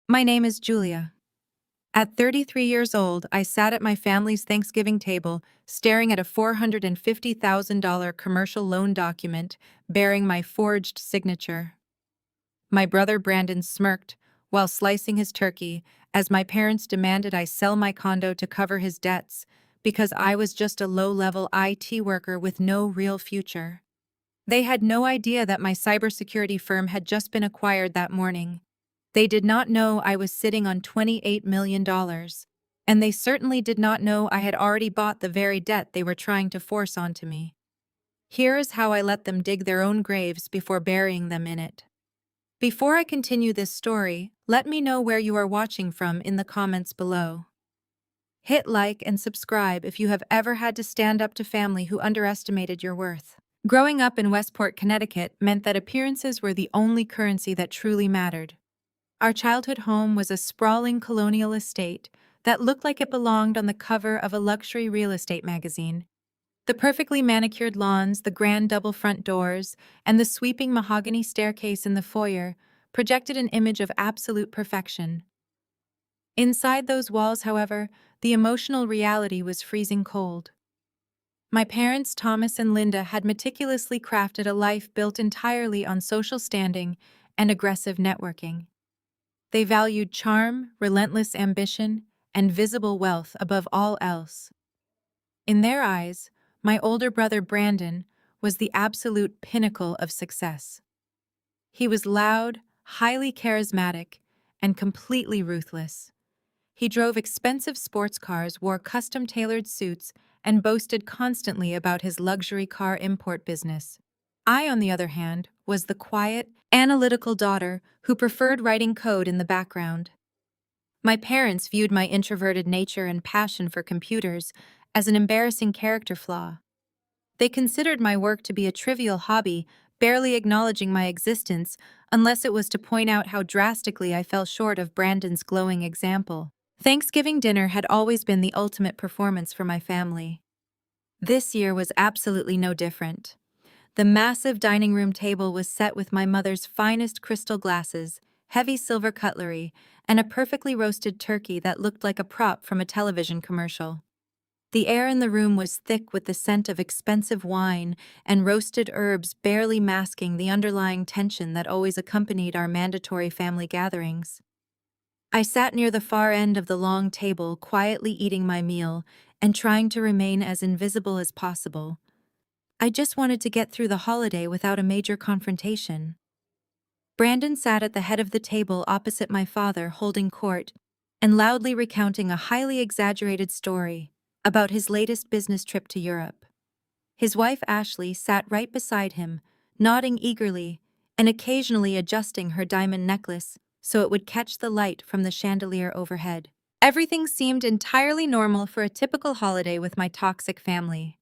My name is Julia. At 33 years old, I sat at my family's Thanksgiving table, staring at a $450,000 commercial loan document bearing my forged signature. My brother Brandon smirked while slicing his turkey as my parents demanded I sell my condo to cover his debts because I was just a low-level IT worker with no real future. They had no idea that my cybersecurity firm had just been acquired that morning. They did not know I was sitting on $28 million, and they certainly did not know I had already bought the very debt they were trying to force onto me. Here is how I let them dig their own graves before burying them in it. Before I continue this story, let me know where you are watching from in the comments below. Hit like and subscribe if you have ever had to stand up to family who underestimated your worth. Growing up in Westport, Connecticut meant that appearances were the only currency that truly mattered. Our childhood home was a sprawling colonial estate that looked like it belonged on the cover of a luxury real estate magazine. The perfectly manicured lawns, the grand double front doors, and the sweeping mahogany staircase in the foyer projected an image of absolute perfection. Inside those walls, however, the emotional reality was freezing cold. My parents, Thomas and Linda, had meticulously crafted a life built entirely on social standing and aggressive networking. They valued charm, relentless ambition, and visible wealth above all else. In their eyes, my older brother Brandon was the absolute pinnacle of success. He was loud, highly charismatic, and completely ruthless. He drove expensive sports cars, wore custom-tailored suits, and boasted constantly about his luxury car import business. I, on the other hand, was the quiet, analytical daughter who preferred writing code in the background. My parents viewed my introverted nature and passion for computers as an embarrassing character flaw. They considered my work to be a trivial hobby, barely acknowledging my existence unless it was to point out how drastically I fell short of Brandon's glowing example. Thanksgiving dinner had always been the ultimate performance for my family. This year was absolutely no different. The massive dining room table was set with my mother's finest crystal glasses, heavy silver cutlery, and a perfectly roasted turkey that looked like a prop from a television commercial. The air in the room was thick with the scent of expensive wine and roasted herbs, barely masking the underlying tension that always accompanied our mandatory family gatherings. I sat near the far end of the long table, quietly eating my meal and trying to remain as invisible as possible. I just wanted to get through the holiday without a major confrontation. Brandon sat at the head of the table opposite my father, holding court and loudly recounting a highly exaggerated story about his latest business trip to Europe. His wife Ashley sat right beside him, nodding eagerly and occasionally adjusting her diamond necklace so it would catch the light from the chandelier overhead. Everything seemed entirely normal for a typical holiday with my toxic family.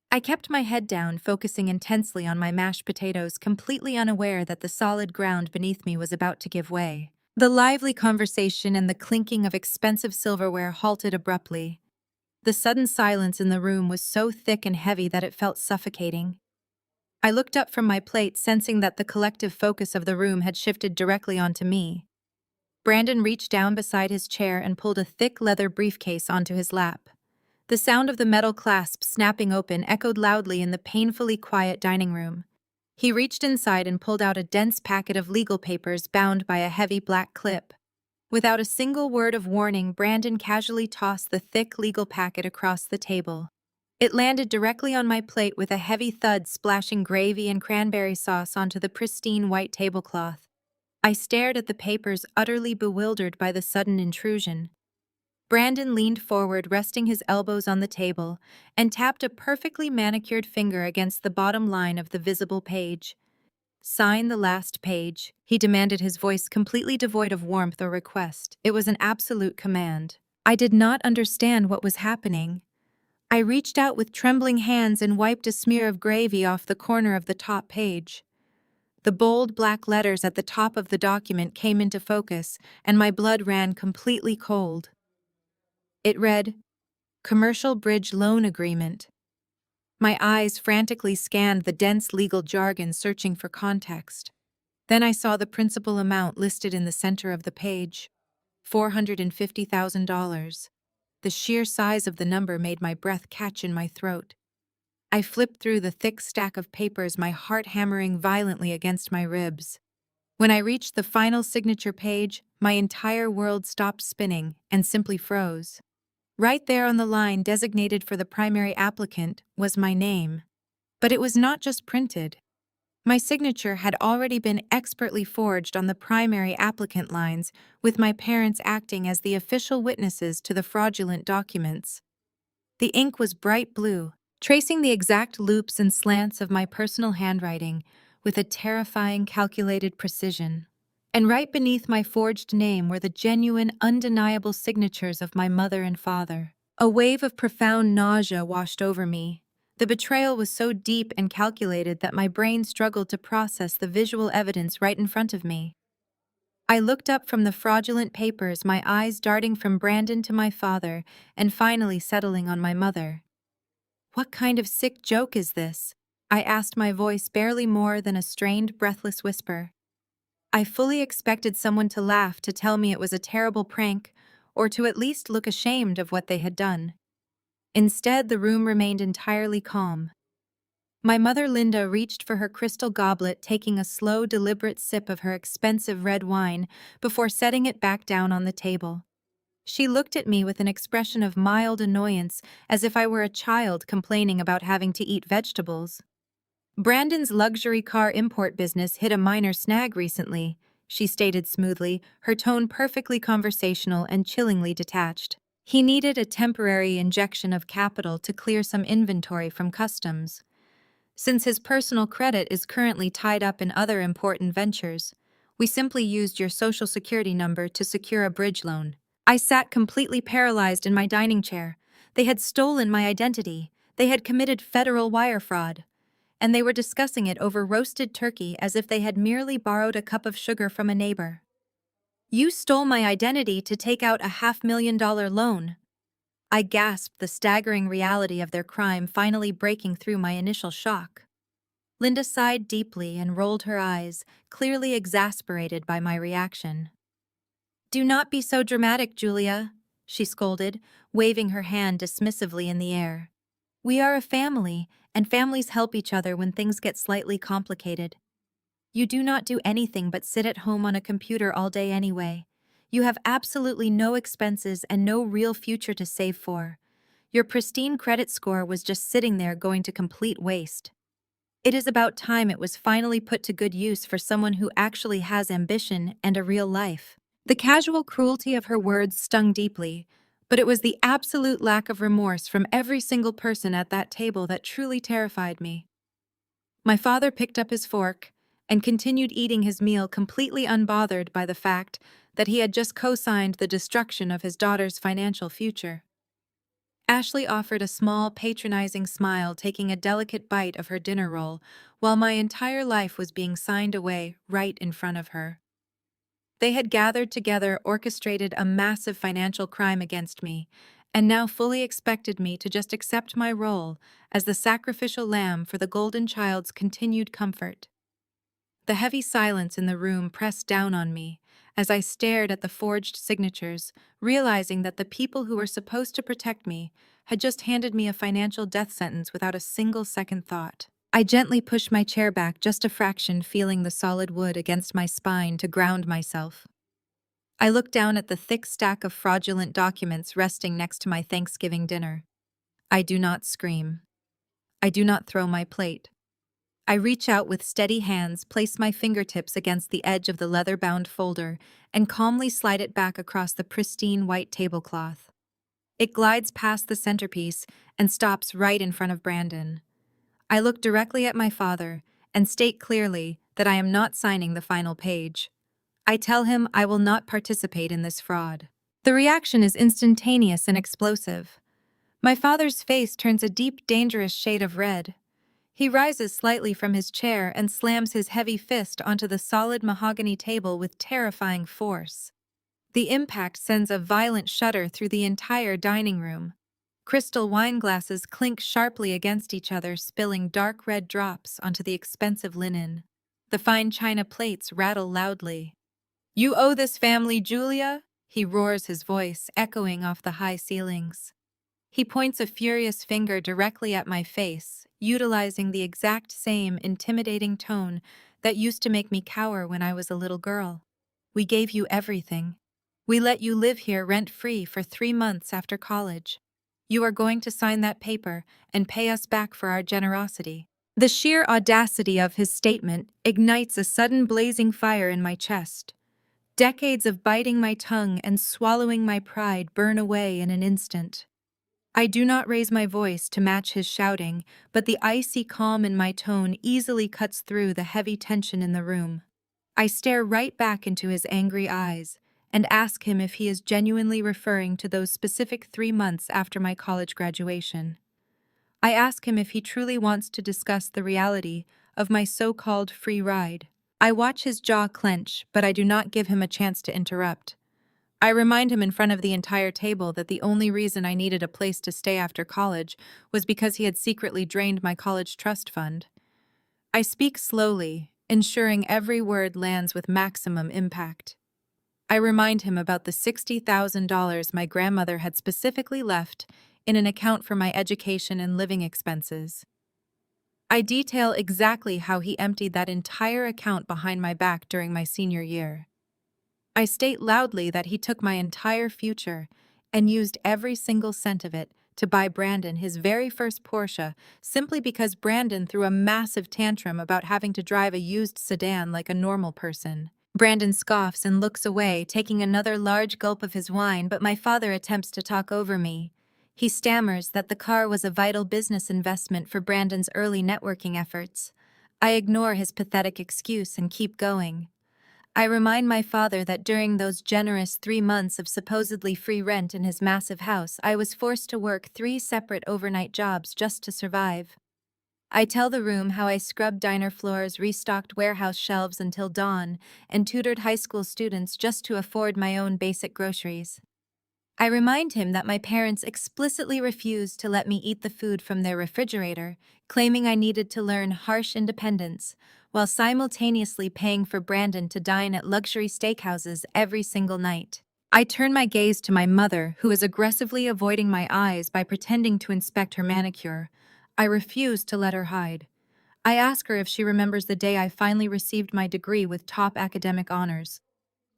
I kept my head down, focusing intensely on my mashed potatoes, completely unaware that the solid ground beneath me was about to give way. The lively conversation and the clinking of expensive silverware halted abruptly. The sudden silence in the room was so thick and heavy that it felt suffocating. I looked up from my plate, sensing that the collective focus of the room had shifted directly onto me. Brandon reached down beside his chair and pulled a thick leather briefcase onto his lap. The sound of the metal clasp snapping open echoed loudly in the painfully quiet dining room. He reached inside and pulled out a dense packet of legal papers bound by a heavy black clip. Without a single word of warning, Brandon casually tossed the thick legal packet across the table. It landed directly on my plate with a heavy thud, splashing gravy and cranberry sauce onto the pristine white tablecloth. I stared at the papers, utterly bewildered by the sudden intrusion. Brandon leaned forward, resting his elbows on the table, and tapped a perfectly manicured finger against the bottom line of the visible page. "Sign the last page," he demanded, his voice completely devoid of warmth or request. It was an absolute command. I did not understand what was happening. I reached out with trembling hands and wiped a smear of gravy off the corner of the top page. The bold black letters at the top of the document came into focus, and my blood ran completely cold. It read, "Commercial Bridge Loan Agreement." My eyes frantically scanned the dense legal jargon, searching for context. Then I saw the principal amount listed in the center of the page, $450,000. The sheer size of the number made my breath catch in my throat. I flipped through the thick stack of papers, my heart hammering violently against my ribs. When I reached the final signature page, my entire world stopped spinning and simply froze. Right there on the line designated for the primary applicant was my name. But it was not just printed. My signature had already been expertly forged on the primary applicant lines, with my parents acting as the official witnesses to the fraudulent documents. The ink was bright blue, tracing the exact loops and slants of my personal handwriting with a terrifying calculated precision. And right beneath my forged name were the genuine, undeniable signatures of my mother and father. A wave of profound nausea washed over me. The betrayal was so deep and calculated that my brain struggled to process the visual evidence right in front of me. I looked up from the fraudulent papers, my eyes darting from Brandon to my father and finally settling on my mother. "What kind of sick joke is this?" I asked, my voice barely more than a strained, breathless whisper. I fully expected someone to laugh, to tell me it was a terrible prank, or to at least look ashamed of what they had done. Instead, the room remained entirely calm. My mother Linda reached for her crystal goblet, taking a slow, deliberate sip of her expensive red wine before setting it back down on the table. She looked at me with an expression of mild annoyance, as if I were a child complaining about having to eat vegetables. "Brandon's luxury car import business hit a minor snag recently," she stated smoothly, her tone perfectly conversational and chillingly detached. "He needed a temporary injection of capital to clear some inventory from customs. Since his personal credit is currently tied up in other important ventures, we simply used your social security number to secure a bridge loan." I sat completely paralyzed in my dining chair. They had stolen my identity. They had committed federal wire fraud. And they were discussing it over roasted turkey as if they had merely borrowed a cup of sugar from a neighbor. "You stole my identity to take out a $500,000 loan." I gasped, the staggering reality of their crime finally breaking through my initial shock. Linda sighed deeply and rolled her eyes, clearly exasperated by my reaction. "Do not be so dramatic, Julia," she scolded, waving her hand dismissively in the air. "We are a family, and families help each other when things get slightly complicated. You do not do anything but sit at home on a computer all day anyway. You have absolutely no expenses and no real future to save for. Your pristine credit score was just sitting there going to complete waste. It is about time it was finally put to good use for someone who actually has ambition and a real life." The casual cruelty of her words stung deeply, but it was the absolute lack of remorse from every single person at that table that truly terrified me. My father picked up his fork and continued eating his meal, completely unbothered by the fact that he had just co-signed the destruction of his daughter's financial future. Ashley offered a small, patronizing smile, taking a delicate bite of her dinner roll, while my entire life was being signed away right in front of her. They had gathered together, orchestrated a massive financial crime against me, and now fully expected me to just accept my role as the sacrificial lamb for the golden child's continued comfort. The heavy silence in the room pressed down on me as I stared at the forged signatures, realizing that the people who were supposed to protect me had just handed me a financial death sentence without a single second thought. I gently pushed my chair back just a fraction, feeling the solid wood against my spine to ground myself. I looked down at the thick stack of fraudulent documents resting next to my Thanksgiving dinner. I do not scream. I do not throw my plate. I reach out with steady hands, place my fingertips against the edge of the leather-bound folder, and calmly slide it back across the pristine white tablecloth. It glides past the centerpiece and stops right in front of Brandon. I look directly at my father and state clearly that I am not signing the final page. I tell him I will not participate in this fraud. The reaction is instantaneous and explosive. My father's face turns a deep, dangerous shade of red. He rises slightly from his chair and slams his heavy fist onto the solid mahogany table with terrifying force. The impact sends a violent shudder through the entire dining room. Crystal wine glasses clink sharply against each other, spilling dark red drops onto the expensive linen. The fine china plates rattle loudly. "You owe this family, Julia?" He roars, his voice echoing off the high ceilings. He points a furious finger directly at my face, utilizing the exact same intimidating tone that used to make me cower when I was a little girl. "We gave you everything. We let you live here rent-free for 3 months after college. You are going to sign that paper and pay us back for our generosity." The sheer audacity of his statement ignites a sudden blazing fire in my chest. Decades of biting my tongue and swallowing my pride burn away in an instant. I do not raise my voice to match his shouting, but the icy calm in my tone easily cuts through the heavy tension in the room. I stare right back into his angry eyes and ask him if he is genuinely referring to those specific 3 months after my college graduation. I ask him if he truly wants to discuss the reality of my so-called free ride. I watch his jaw clench, but I do not give him a chance to interrupt. I remind him in front of the entire table that the only reason I needed a place to stay after college was because he had secretly drained my college trust fund. I speak slowly, ensuring every word lands with maximum impact. I remind him about the $60,000 my grandmother had specifically left in an account for my education and living expenses. I detail exactly how he emptied that entire account behind my back during my senior year. I state loudly that he took my entire future and used every single cent of it to buy Brandon his very first Porsche simply because Brandon threw a massive tantrum about having to drive a used sedan like a normal person. Brandon scoffs and looks away, taking another large gulp of his wine, but my father attempts to talk over me. He stammers that the car was a vital business investment for Brandon's early networking efforts. I ignore his pathetic excuse and keep going. I remind my father that during those generous 3 months of supposedly free rent in his massive house, I was forced to work 3 separate overnight jobs just to survive. I tell the room how I scrubbed diner floors, restocked warehouse shelves until dawn, and tutored high school students just to afford my own basic groceries. I remind him that my parents explicitly refused to let me eat the food from their refrigerator, claiming I needed to learn harsh independence, while simultaneously paying for Brandon to dine at luxury steakhouses every single night. I turn my gaze to my mother, who is aggressively avoiding my eyes by pretending to inspect her manicure. I refuse to let her hide. I ask her if she remembers the day I finally received my degree with top academic honors.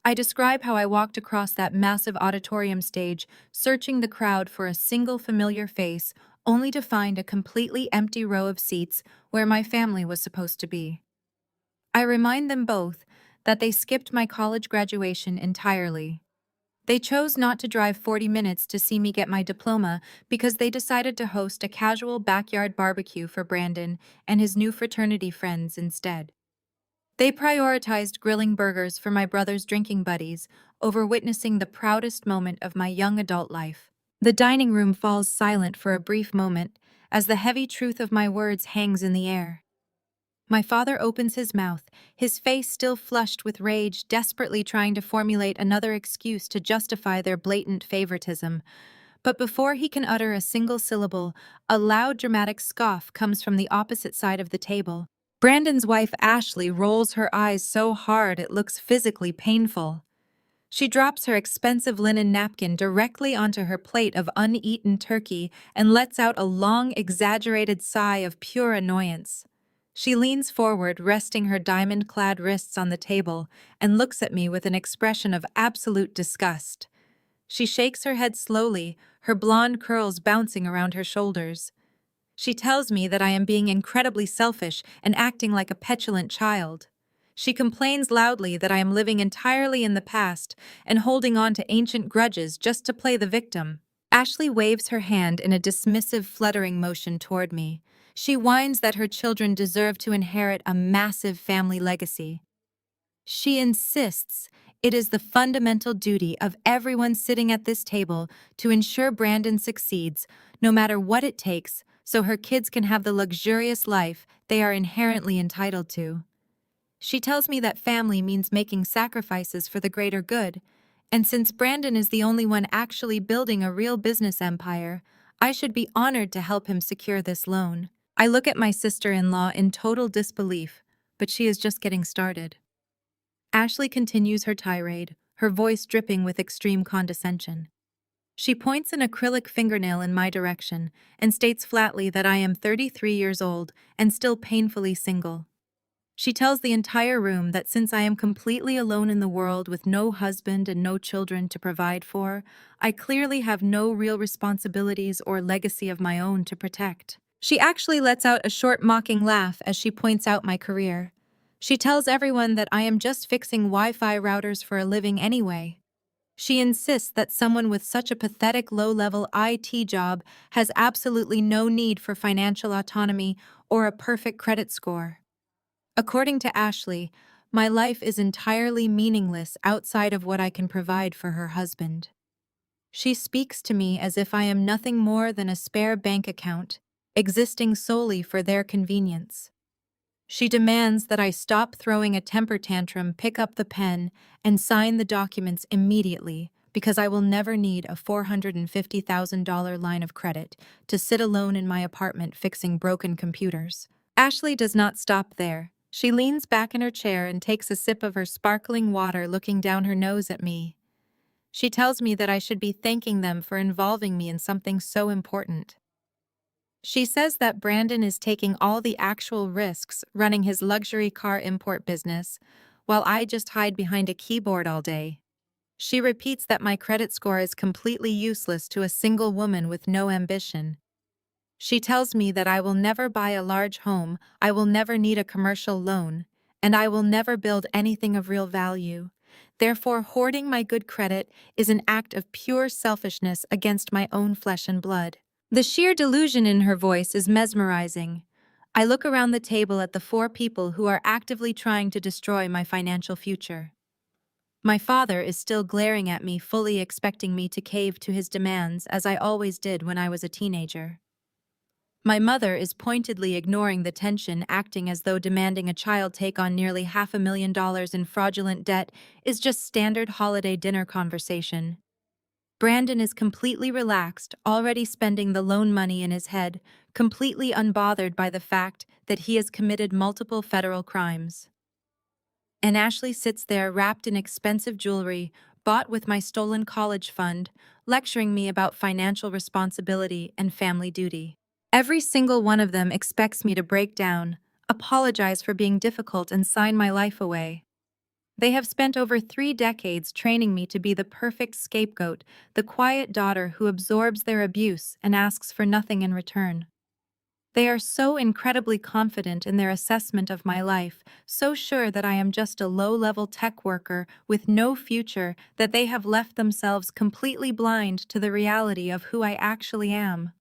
I describe how I walked across that massive auditorium stage, searching the crowd for a single familiar face, only to find a completely empty row of seats where my family was supposed to be. I remind them both that they skipped my college graduation entirely. They chose not to drive 40 minutes to see me get my diploma because they decided to host a casual backyard barbecue for Brandon and his new fraternity friends instead. They prioritized grilling burgers for my brother's drinking buddies over witnessing the proudest moment of my young adult life. The dining room falls silent for a brief moment as the heavy truth of my words hangs in the air. My father opens his mouth, his face still flushed with rage, desperately trying to formulate another excuse to justify their blatant favoritism. But before he can utter a single syllable, a loud, dramatic scoff comes from the opposite side of the table. Brandon's wife, Ashley, rolls her eyes so hard it looks physically painful. She drops her expensive linen napkin directly onto her plate of uneaten turkey and lets out a long, exaggerated sigh of pure annoyance. She leans forward, resting her diamond-clad wrists on the table, and looks at me with an expression of absolute disgust. She shakes her head slowly, her blonde curls bouncing around her shoulders. She tells me that I am being incredibly selfish and acting like a petulant child. She complains loudly that I am living entirely in the past and holding on to ancient grudges just to play the victim. Ashley waves her hand in a dismissive, fluttering motion toward me. She whines that her children deserve to inherit a massive family legacy. She insists it is the fundamental duty of everyone sitting at this table to ensure Brandon succeeds, no matter what it takes, so her kids can have the luxurious life they are inherently entitled to. She tells me that family means making sacrifices for the greater good, and since Brandon is the only one actually building a real business empire, I should be honored to help him secure this loan. I look at my sister-in-law in total disbelief, but she is just getting started. Ashley continues her tirade, her voice dripping with extreme condescension. She points an acrylic fingernail in my direction and states flatly that I am 33 years old and still painfully single. She tells the entire room that since I am completely alone in the world with no husband and no children to provide for, I clearly have no real responsibilities or legacy of my own to protect. She actually lets out a short mocking laugh as she points out my career. She tells everyone that I am just fixing Wi-Fi routers for a living anyway. She insists that someone with such a pathetic low-level IT job has absolutely no need for financial autonomy or a perfect credit score. According to Ashley, my life is entirely meaningless outside of what I can provide for her husband. She speaks to me as if I am nothing more than a spare bank account, existing solely for their convenience. She demands that I stop throwing a temper tantrum, pick up the pen, and sign the documents immediately because I will never need a $450,000 line of credit to sit alone in my apartment fixing broken computers. Ashley does not stop there. She leans back in her chair and takes a sip of her sparkling water, looking down her nose at me. She tells me that I should be thanking them for involving me in something so important. She says that Brandon is taking all the actual risks running his luxury car import business, while I just hide behind a keyboard all day. She repeats that my credit score is completely useless to a single woman with no ambition. She tells me that I will never buy a large home, I will never need a commercial loan, and I will never build anything of real value. Therefore, hoarding my good credit is an act of pure selfishness against my own flesh and blood. The sheer delusion in her voice is mesmerizing. I look around the table at the four people who are actively trying to destroy my financial future. My father is still glaring at me, fully expecting me to cave to his demands as I always did when I was a teenager. My mother is pointedly ignoring the tension, acting as though demanding a child take on nearly $500,000 in fraudulent debt is just standard holiday dinner conversation. Brandon is completely relaxed, already spending the loan money in his head, completely unbothered by the fact that he has committed multiple federal crimes. And Ashley sits there wrapped in expensive jewelry, bought with my stolen college fund, lecturing me about financial responsibility and family duty. Every single one of them expects me to break down, apologize for being difficult, and sign my life away. They have spent over 3 decades training me to be the perfect scapegoat, the quiet daughter who absorbs their abuse and asks for nothing in return. They are so incredibly confident in their assessment of my life, so sure that I am just a low-level tech worker with no future, that they have left themselves completely blind to the reality of who I actually am.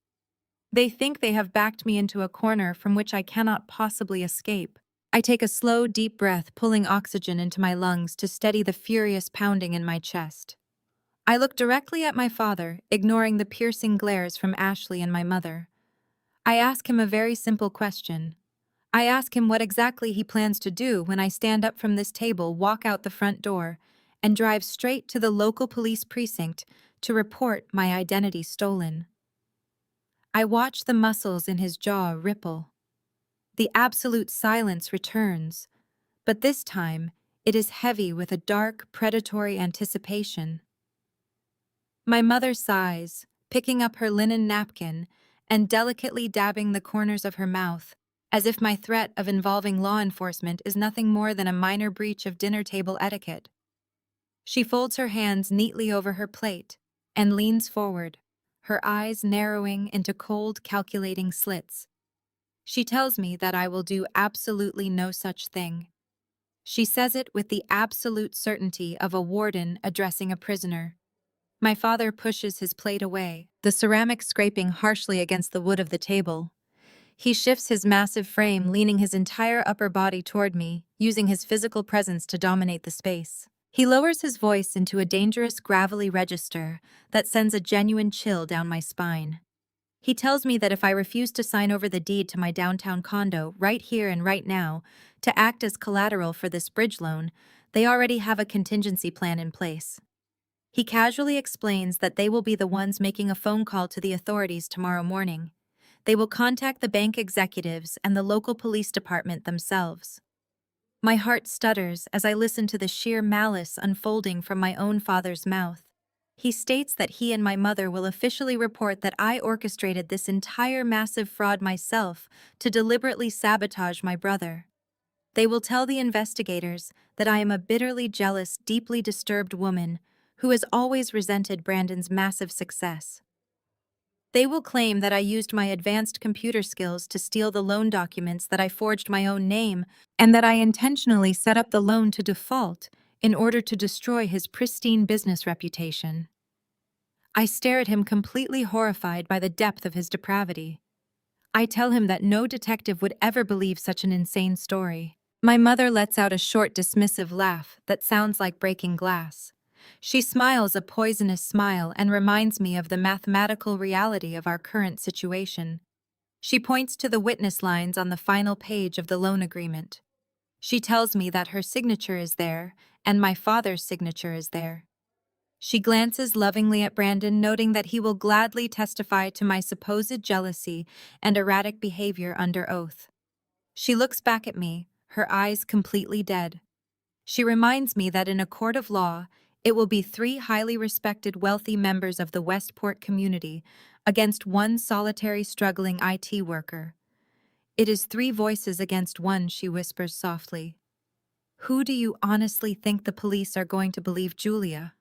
They think they have backed me into a corner from which I cannot possibly escape. I take a slow, deep breath, pulling oxygen into my lungs to steady the furious pounding in my chest. I look directly at my father, ignoring the piercing glares from Ashley and my mother. I ask him a very simple question. I ask him what exactly he plans to do when I stand up from this table, walk out the front door, and drive straight to the local police precinct to report my identity stolen. I watch the muscles in his jaw ripple. The absolute silence returns, but this time it is heavy with a dark, predatory anticipation. My mother sighs, picking up her linen napkin and delicately dabbing the corners of her mouth, as if my threat of involving law enforcement is nothing more than a minor breach of dinner table etiquette. She folds her hands neatly over her plate and leans forward, her eyes narrowing into cold, calculating slits. She tells me that I will do absolutely no such thing. She says it with the absolute certainty of a warden addressing a prisoner. My father pushes his plate away, the ceramic scraping harshly against the wood of the table. He shifts his massive frame, leaning his entire upper body toward me, using his physical presence to dominate the space. He lowers his voice into a dangerous, gravelly register that sends a genuine chill down my spine. He tells me that if I refuse to sign over the deed to my downtown condo, right here and right now, to act as collateral for this bridge loan, they already have a contingency plan in place. He casually explains that they will be the ones making a phone call to the authorities tomorrow morning. They will contact the bank executives and the local police department themselves. My heart stutters as I listen to the sheer malice unfolding from my own father's mouth. He states that he and my mother will officially report that I orchestrated this entire massive fraud myself to deliberately sabotage my brother. They will tell the investigators that I am a bitterly jealous, deeply disturbed woman who has always resented Brandon's massive success. They will claim that I used my advanced computer skills to steal the loan documents, that I forged my own name, and that I intentionally set up the loan to default in order to destroy his pristine business reputation. I stare at him completely horrified by the depth of his depravity. I tell him that no detective would ever believe such an insane story. My mother lets out a short, dismissive laugh that sounds like breaking glass. She smiles a poisonous smile and reminds me of the mathematical reality of our current situation. She points to the witness lines on the final page of the loan agreement. She tells me that her signature is there, and my father's signature is there. She glances lovingly at Brandon, noting that he will gladly testify to my supposed jealousy and erratic behavior under oath. She looks back at me, her eyes completely dead. She reminds me that in a court of law, it will be three highly respected wealthy members of the Westport community against one solitary struggling IT worker. It is three voices against one, she whispers softly. Who do you honestly think the police are going to believe, Julia?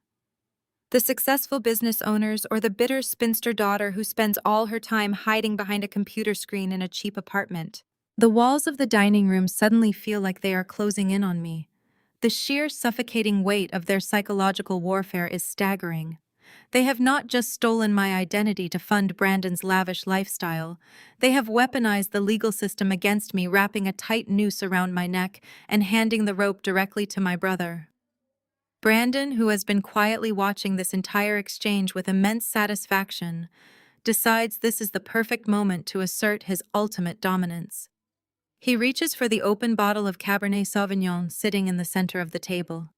The successful business owners or the bitter spinster daughter who spends all her time hiding behind a computer screen in a cheap apartment? The walls of the dining room suddenly feel like they are closing in on me. The sheer suffocating weight of their psychological warfare is staggering. They have not just stolen my identity to fund Brandon's lavish lifestyle. They have weaponized the legal system against me, wrapping a tight noose around my neck and handing the rope directly to my brother. Brandon, who has been quietly watching this entire exchange with immense satisfaction, decides this is the perfect moment to assert his ultimate dominance. He reaches for the open bottle of Cabernet Sauvignon sitting in the center of the table.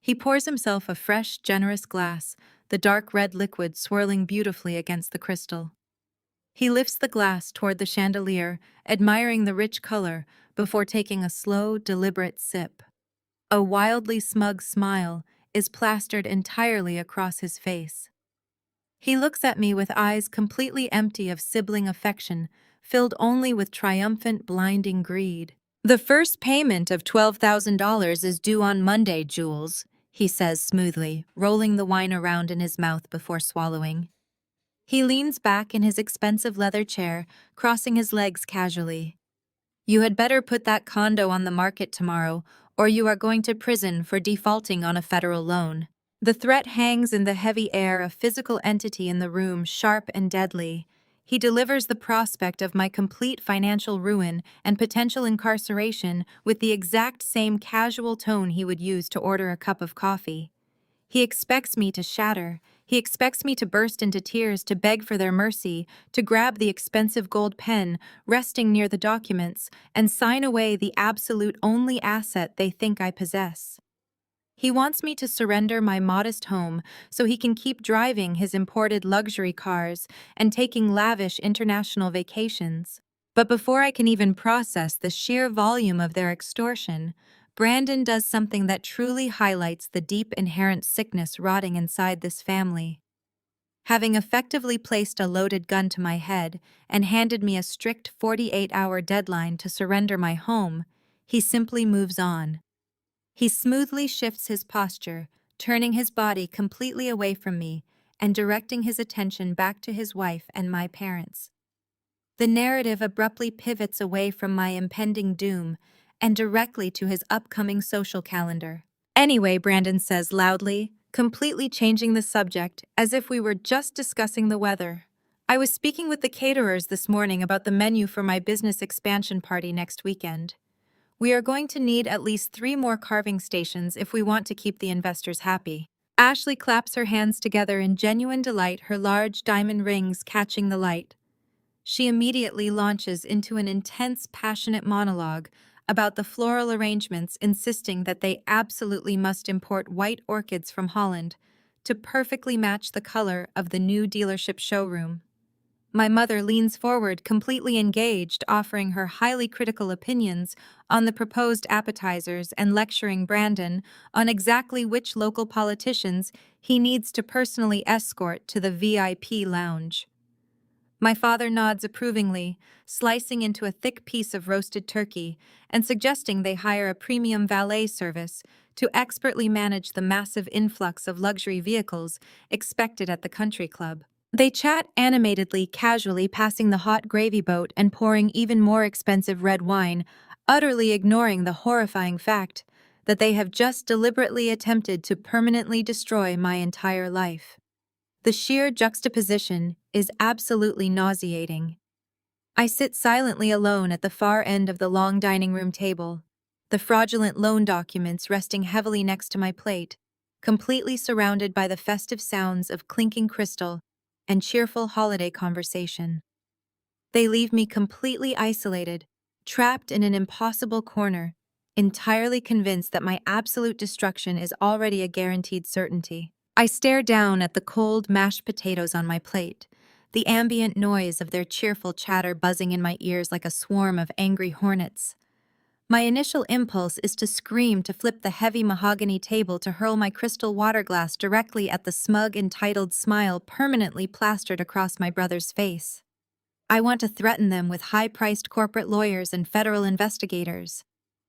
He pours himself a fresh, generous glass, the dark red liquid swirling beautifully against the crystal. He lifts the glass toward the chandelier, admiring the rich color, before taking a slow, deliberate sip. A wildly smug smile is plastered entirely across his face. He looks at me with eyes completely empty of sibling affection, filled only with triumphant, blinding greed. The first payment of $12,000 is due on Monday, Jules, he says smoothly, rolling the wine around in his mouth before swallowing. He leans back in his expensive leather chair, crossing his legs casually. You had better put that condo on the market tomorrow, or you are going to prison for defaulting on a federal loan. The threat hangs in the heavy air, a physical entity in the room, sharp and deadly. He delivers the prospect of my complete financial ruin and potential incarceration with the exact same casual tone he would use to order a cup of coffee. He expects me to shatter. He expects me to burst into tears, to beg for their mercy, to grab the expensive gold pen resting near the documents and sign away the absolute only asset they think I possess. He wants me to surrender my modest home so he can keep driving his imported luxury cars and taking lavish international vacations. But before I can even process the sheer volume of their extortion, Brandon does something that truly highlights the deep inherent sickness rotting inside this family. Having effectively placed a loaded gun to my head and handed me a strict 48-hour deadline to surrender my home, he simply moves on. He smoothly shifts his posture, turning his body completely away from me and directing his attention back to his wife and my parents. The narrative abruptly pivots away from my impending doom and directly to his upcoming social calendar. Anyway, Brandon says loudly, completely changing the subject as if we were just discussing the weather. I was speaking with the caterers this morning about the menu for my business expansion party next weekend. We are going to need at least 3 more carving stations if we want to keep the investors happy. Ashley claps her hands together in genuine delight, her large diamond rings catching the light. She immediately launches into an intense, passionate monologue about the floral arrangements, insisting that they absolutely must import white orchids from Holland to perfectly match the color of the new dealership showroom. My mother leans forward, completely engaged, offering her highly critical opinions on the proposed appetizers and lecturing Brandon on exactly which local politicians he needs to personally escort to the VIP lounge. My father nods approvingly, slicing into a thick piece of roasted turkey and suggesting they hire a premium valet service to expertly manage the massive influx of luxury vehicles expected at the country club. They chat animatedly, casually passing the hot gravy boat and pouring even more expensive red wine, utterly ignoring the horrifying fact that they have just deliberately attempted to permanently destroy my entire life. The sheer juxtaposition is absolutely nauseating. I sit silently alone at the far end of the long dining room table, the fraudulent loan documents resting heavily next to my plate, completely surrounded by the festive sounds of clinking crystal and cheerful holiday conversation. They leave me completely isolated, trapped in an impossible corner, entirely convinced that my absolute destruction is already a guaranteed certainty. I stare down at the cold mashed potatoes on my plate, the ambient noise of their cheerful chatter buzzing in my ears like a swarm of angry hornets. My initial impulse is to scream, to flip the heavy mahogany table, to hurl my crystal water glass directly at the smug, entitled smile permanently plastered across my brother's face. I want to threaten them with high-priced corporate lawyers and federal investigators.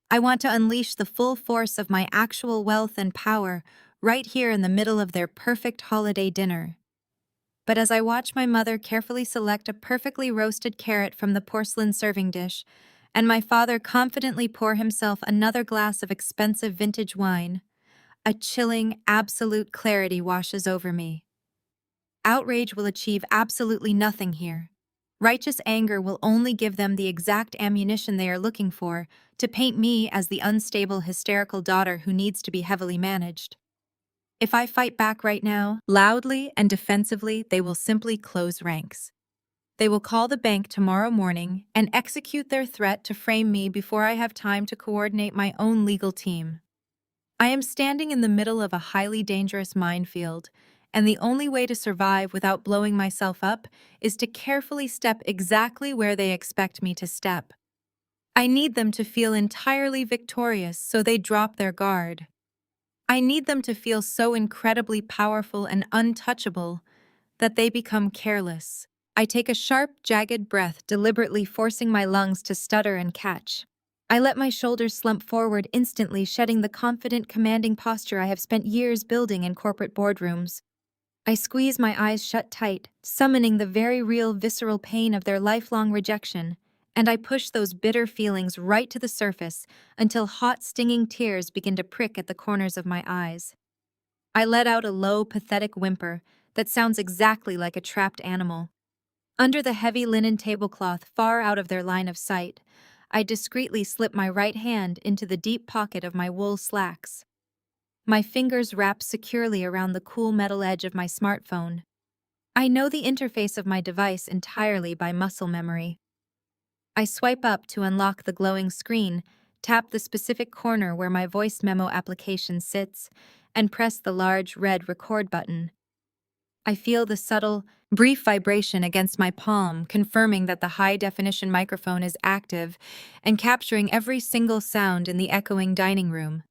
I want to unleash the full force of my actual wealth and power right here in the middle of their perfect holiday dinner. But as I watch my mother carefully select a perfectly roasted carrot from the porcelain serving dish, and my father confidently pour himself another glass of expensive vintage wine, a chilling, absolute clarity washes over me. Outrage will achieve absolutely nothing here. Righteous anger will only give them the exact ammunition they are looking for to paint me as the unstable, hysterical daughter who needs to be heavily managed. If I fight back right now, loudly and defensively, they will simply close ranks. They will call the bank tomorrow morning and execute their threat to frame me before I have time to coordinate my own legal team. I am standing in the middle of a highly dangerous minefield, and the only way to survive without blowing myself up is to carefully step exactly where they expect me to step. I need them to feel entirely victorious so they drop their guard. I need them to feel so incredibly powerful and untouchable that they become careless. I take a sharp, jagged breath, deliberately forcing my lungs to stutter and catch. I let my shoulders slump forward, instantly shedding the confident, commanding posture I have spent years building in corporate boardrooms. I squeeze my eyes shut tight, summoning the very real, visceral pain of their lifelong rejection, and I push those bitter feelings right to the surface until hot, stinging tears begin to prick at the corners of my eyes. I let out a low, pathetic whimper that sounds exactly like a trapped animal. Under the heavy linen tablecloth, far out of their line of sight, I discreetly slip my right hand into the deep pocket of my wool slacks. My fingers wrap securely around the cool metal edge of my smartphone. I know the interface of my device entirely by muscle memory. I swipe up to unlock the glowing screen, tap the specific corner where my voice memo application sits, and press the large red record button. I feel the subtle, brief vibration against my palm, confirming that the high-definition microphone is active and capturing every single sound in the echoing dining room.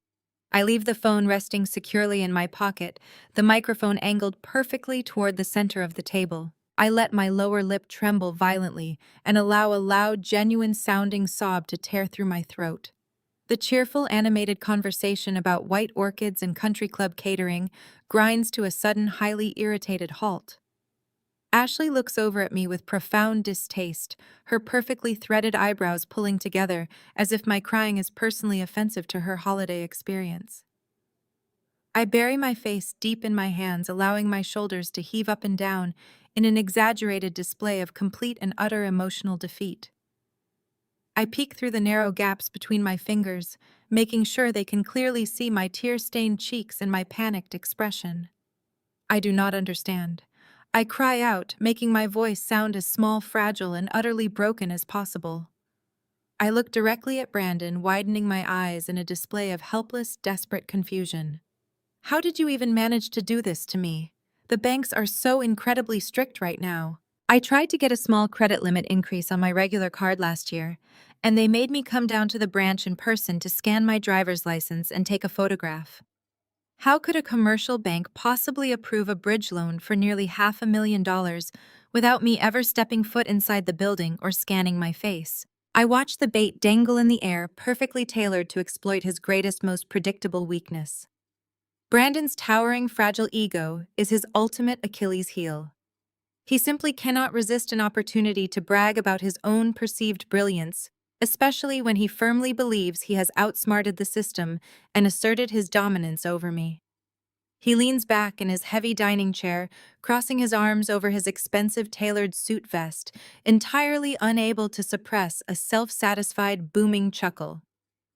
I leave the phone resting securely in my pocket, the microphone angled perfectly toward the center of the table. I let my lower lip tremble violently and allow a loud, genuine-sounding sob to tear through my throat. The cheerful, animated conversation about white orchids and country club catering grinds to a sudden, highly irritated halt. Ashley looks over at me with profound distaste, her perfectly threaded eyebrows pulling together as if my crying is personally offensive to her holiday experience. I bury my face deep in my hands, allowing my shoulders to heave up and down in an exaggerated display of complete and utter emotional defeat. I peek through the narrow gaps between my fingers, making sure they can clearly see my tear-stained cheeks and my panicked expression. I do not understand. I cry out, making my voice sound as small, fragile, and utterly broken as possible. I look directly at Brandon, widening my eyes in a display of helpless, desperate confusion. How did you even manage to do this to me? The banks are so incredibly strict right now. I tried to get a small credit limit increase on my regular card last year, and they made me come down to the branch in person to scan my driver's license and take a photograph. How could a commercial bank possibly approve a bridge loan for nearly $500,000 without me ever stepping foot inside the building or scanning my face? I watched the bait dangle in the air, perfectly tailored to exploit his greatest, most predictable weakness. Brandon's towering, fragile ego is his ultimate Achilles heel. He simply cannot resist an opportunity to brag about his own perceived brilliance, especially when he firmly believes he has outsmarted the system and asserted his dominance over me. He leans back in his heavy dining chair, crossing his arms over his expensive tailored suit vest, entirely unable to suppress a self-satisfied, booming chuckle.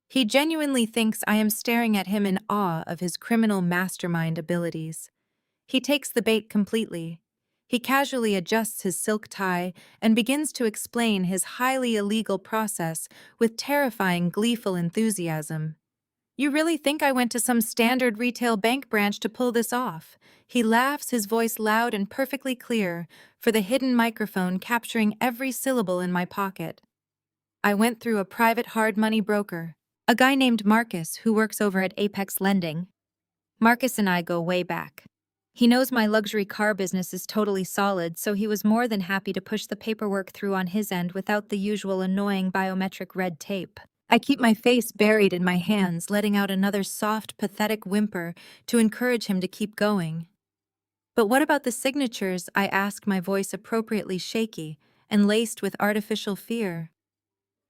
He genuinely thinks I am staring at him in awe of his criminal mastermind abilities. He takes the bait completely. He casually adjusts his silk tie and begins to explain his highly illegal process with terrifying, gleeful enthusiasm. "You really think I went to some standard retail bank branch to pull this off?" He laughs, his voice loud and perfectly clear, for the hidden microphone capturing every syllable in my pocket. "I went through a private hard money broker, a guy named Marcus who works over at Apex Lending. Marcus and I go way back. He knows my luxury car business is totally solid, so he was more than happy to push the paperwork through on his end without the usual annoying biometric red tape." I keep my face buried in my hands, letting out another soft, pathetic whimper to encourage him to keep going. "But what about the signatures?" I ask, my voice appropriately shaky and laced with artificial fear.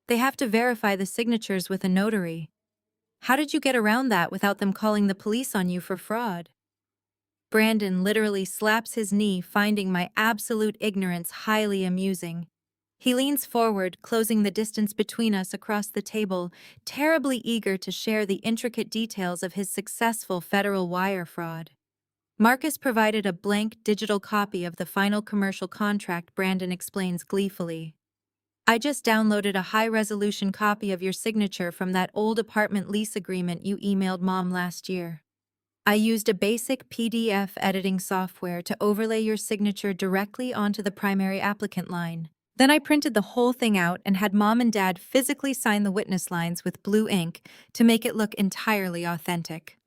"They have to verify the signatures with a notary. How did you get around that without them calling the police on you for fraud?" Brandon literally slaps his knee, finding my absolute ignorance highly amusing. He leans forward, closing the distance between us across the table, terribly eager to share the intricate details of his successful federal wire fraud. Marcus provided a blank digital copy of the final commercial contract, Brandon explains gleefully. "I just downloaded a high-resolution copy of your signature from that old apartment lease agreement you emailed Mom last year. I used a basic PDF editing software to overlay your signature directly onto the primary applicant line. Then I printed the whole thing out and had Mom and Dad physically sign the witness lines with blue ink to make it look entirely authentic."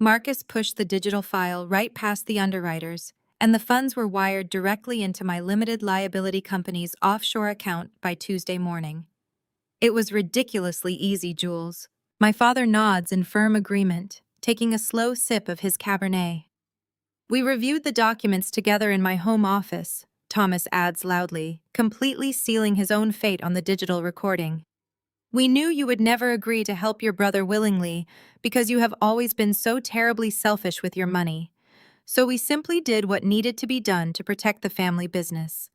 Marcus pushed the digital file right past the underwriters, and the funds were wired directly into my limited liability company's offshore account by Tuesday morning. "It was ridiculously easy, Jules." My father nods in firm agreement, taking a slow sip of his Cabernet. "We reviewed the documents together in my home office," Thomas adds loudly, completely sealing his own fate on the digital recording. "We knew you would never agree to help your brother willingly because you have always been so terribly selfish with your money. So we simply did what needed to be done to protect the family business.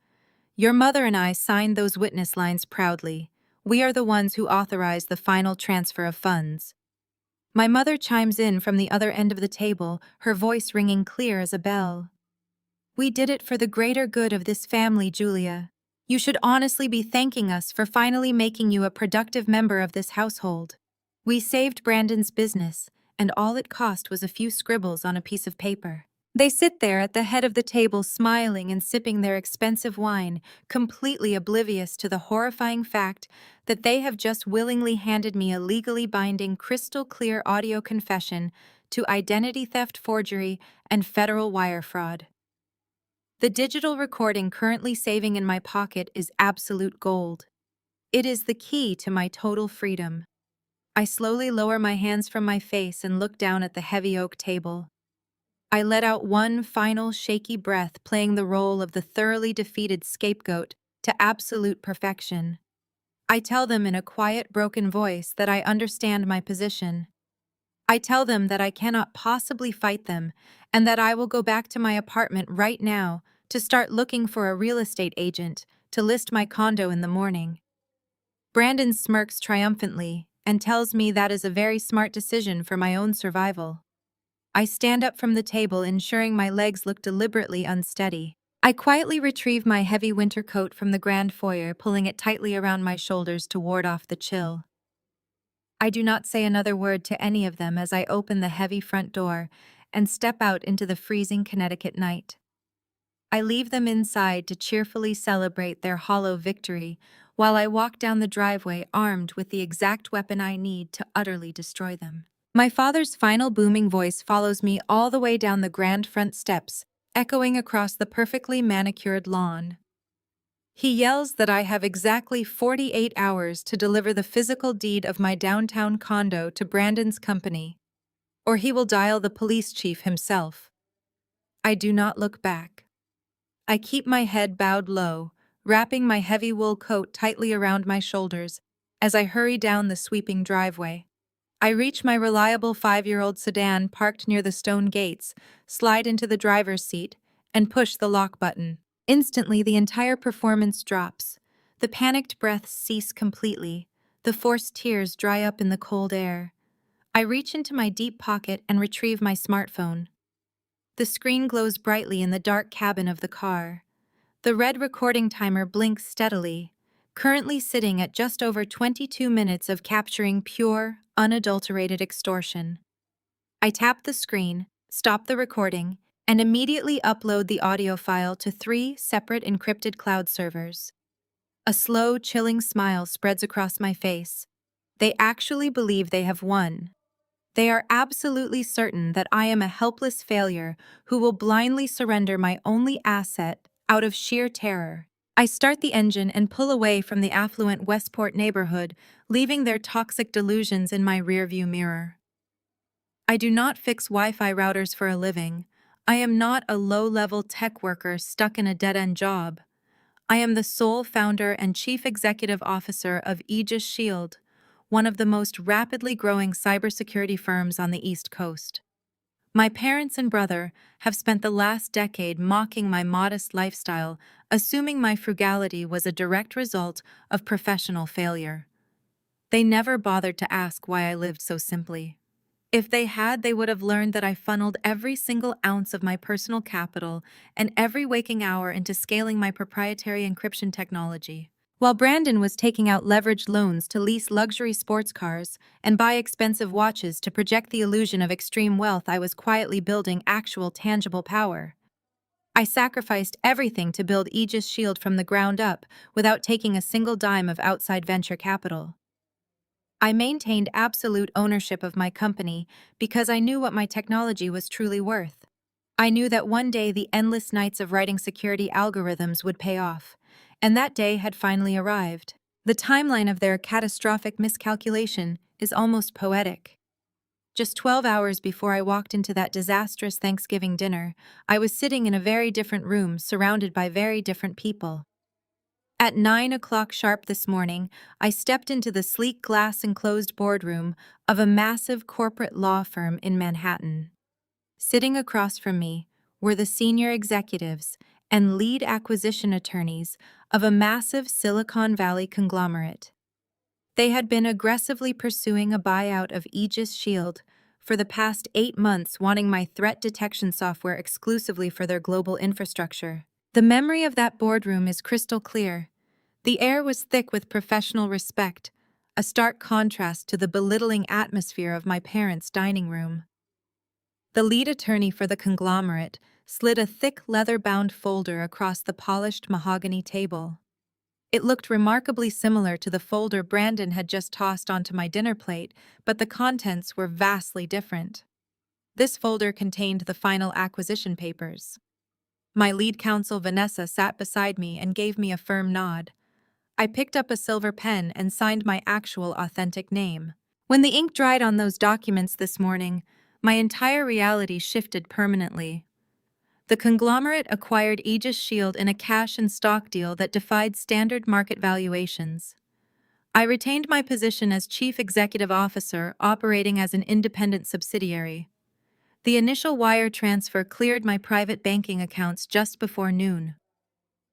Your mother and I signed those witness lines proudly. We are the ones who authorized the final transfer of funds." My mother chimes in from the other end of the table, her voice ringing clear as a bell. "We did it for the greater good of this family, Julia. You should honestly be thanking us for finally making you a productive member of this household. We saved Brandon's business, and all it cost was a few scribbles on a piece of paper." They sit there at the head of the table, smiling and sipping their expensive wine, completely oblivious to the horrifying fact that they have just willingly handed me a legally binding, crystal-clear audio confession to identity theft, forgery, and federal wire fraud. The digital recording currently saving in my pocket is absolute gold. It is the key to my total freedom. I slowly lower my hands from my face and look down at the heavy oak table. I let out one final shaky breath, playing the role of the thoroughly defeated scapegoat to absolute perfection. I tell them in a quiet, broken voice that I understand my position. I tell them that I cannot possibly fight them and that I will go back to my apartment right now to start looking for a real estate agent to list my condo in the morning. Brandon smirks triumphantly and tells me that is a very smart decision for my own survival. I stand up from the table, ensuring my legs look deliberately unsteady. I quietly retrieve my heavy winter coat from the grand foyer, pulling it tightly around my shoulders to ward off the chill. I do not say another word to any of them as I open the heavy front door and step out into the freezing Connecticut night. I leave them inside to cheerfully celebrate their hollow victory while I walk down the driveway armed with the exact weapon I need to utterly destroy them. My father's final booming voice follows me all the way down the grand front steps, echoing across the perfectly manicured lawn. He yells that I have exactly 48 hours to deliver the physical deed of my downtown condo to Brandon's company, or he will dial the police chief himself. I do not look back. I keep my head bowed low, wrapping my heavy wool coat tightly around my shoulders as I hurry down the sweeping driveway. I reach my reliable 5-year-old sedan parked near the stone gates, slide into the driver's seat, and push the lock button. Instantly, the entire performance drops. The panicked breaths cease completely. The forced tears dry up in the cold air. I reach into my deep pocket and retrieve my smartphone. The screen glows brightly in the dark cabin of the car. The red recording timer blinks steadily, currently sitting at just over 22 minutes of capturing pure, unadulterated extortion. I tap the screen, stop the recording, and immediately upload the audio file to 3 separate encrypted cloud servers. A slow, chilling smile spreads across my face. They actually believe they have won. They are absolutely certain that I am a helpless failure who will blindly surrender my only asset out of sheer terror. I start the engine and pull away from the affluent Westport neighborhood, leaving their toxic delusions in my rearview mirror. I do not fix Wi-Fi routers for a living. I am not a low-level tech worker stuck in a dead-end job. I am the sole founder and chief executive officer of Aegis Shield, one of the most rapidly growing cybersecurity firms on the East Coast. My parents and brother have spent the last decade mocking my modest lifestyle, assuming my frugality was a direct result of professional failure. They never bothered to ask why I lived so simply. If they had, they would have learned that I funneled every single ounce of my personal capital and every waking hour into scaling my proprietary encryption technology. While Brandon was taking out leveraged loans to lease luxury sports cars and buy expensive watches to project the illusion of extreme wealth, I was quietly building actual tangible power. I sacrificed everything to build Aegis Shield from the ground up without taking a single dime of outside venture capital. I maintained absolute ownership of my company because I knew what my technology was truly worth. I knew that one day the endless nights of writing security algorithms would pay off, and that day had finally arrived. The timeline of their catastrophic miscalculation is almost poetic. Just 12 hours before I walked into that disastrous Thanksgiving dinner, I was sitting in a very different room surrounded by very different people. At 9 o'clock sharp this morning, I stepped into the sleek glass-enclosed boardroom of a massive corporate law firm in Manhattan. Sitting across from me were the senior executives and lead acquisition attorneys of a massive Silicon Valley conglomerate. They had been aggressively pursuing a buyout of Aegis Shield for the past 8 months, wanting my threat detection software exclusively for their global infrastructure. The memory of that boardroom is crystal clear. The air was thick with professional respect, a stark contrast to the belittling atmosphere of my parents' dining room. The lead attorney for the conglomerate slid a thick leather-bound folder across the polished mahogany table. It looked remarkably similar to the folder Brandon had just tossed onto my dinner plate, but the contents were vastly different. This folder contained the final acquisition papers. My lead counsel, Vanessa, sat beside me and gave me a firm nod. I picked up a silver pen and signed my actual authentic name. When the ink dried on those documents this morning, my entire reality shifted permanently. The conglomerate acquired Aegis Shield in a cash and stock deal that defied standard market valuations. I retained my position as chief executive officer, operating as an independent subsidiary. The initial wire transfer cleared my private banking accounts just before noon.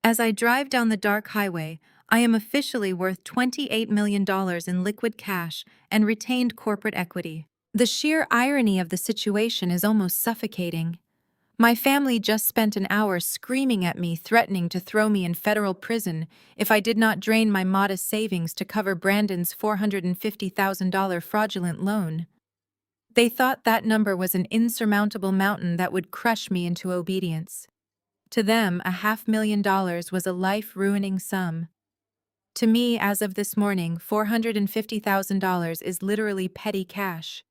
As I drive down the dark highway, I am officially worth $28 million in liquid cash and retained corporate equity. The sheer irony of the situation is almost suffocating. My family just spent an hour screaming at me, threatening to throw me in federal prison if I did not drain my modest savings to cover Brandon's $450,000 fraudulent loan. They thought that number was an insurmountable mountain that would crush me into obedience. To them, $500,000 was a life-ruining sum. To me, as of this morning, $450,000 is literally petty cash.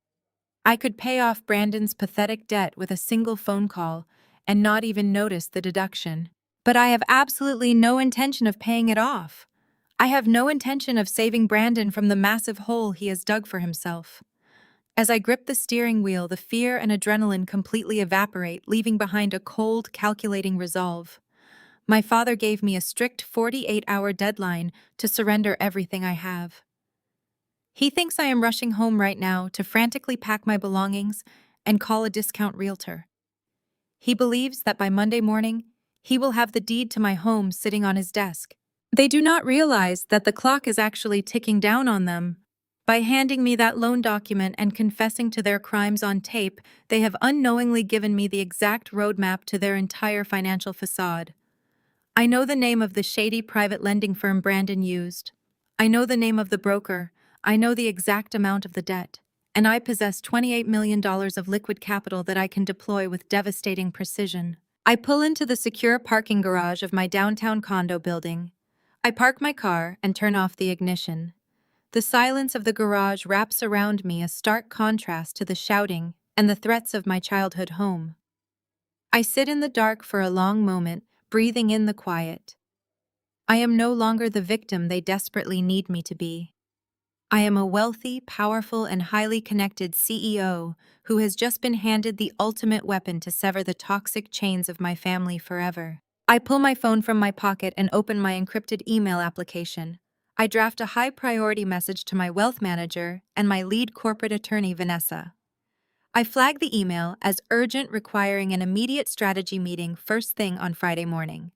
I could pay off Brandon's pathetic debt with a single phone call and not even notice the deduction. But I have absolutely no intention of paying it off. I have no intention of saving Brandon from the massive hole he has dug for himself. As I grip the steering wheel, the fear and adrenaline completely evaporate, leaving behind a cold, calculating resolve. My father gave me a strict 48-hour deadline to surrender everything I have. He thinks I am rushing home right now to frantically pack my belongings and call a discount realtor. He believes that by Monday morning, he will have the deed to my home sitting on his desk. They do not realize that the clock is actually ticking down on them. By handing me that loan document and confessing to their crimes on tape, they have unknowingly given me the exact roadmap to their entire financial facade. I know the name of the shady private lending firm Brandon used. I know the name of the broker. I know the exact amount of the debt. And I possess $28 million of liquid capital that I can deploy with devastating precision. I pull into the secure parking garage of my downtown condo building. I park my car and turn off the ignition. The silence of the garage wraps around me, a stark contrast to the shouting and the threats of my childhood home. I sit in the dark for a long moment, breathing in the quiet. I am no longer the victim they desperately need me to be. I am a wealthy, powerful, and highly connected CEO who has just been handed the ultimate weapon to sever the toxic chains of my family forever. I pull my phone from my pocket and open my encrypted email application. I draft a high-priority message to my wealth manager and my lead corporate attorney, Vanessa. I flag the email as urgent, requiring an immediate strategy meeting first thing on Friday morning.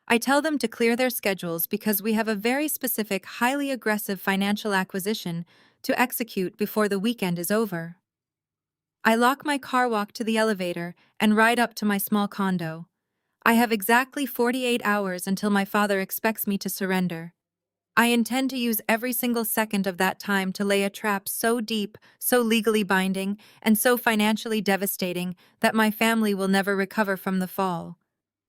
I tell them to clear their schedules because we have a very specific, highly aggressive financial acquisition to execute before the weekend is over. I lock my car, walk to the elevator, and ride up to my small condo. I have exactly 48 hours until my father expects me to surrender. I intend to use every single second of that time to lay a trap so deep, so legally binding, and so financially devastating that my family will never recover from the fall.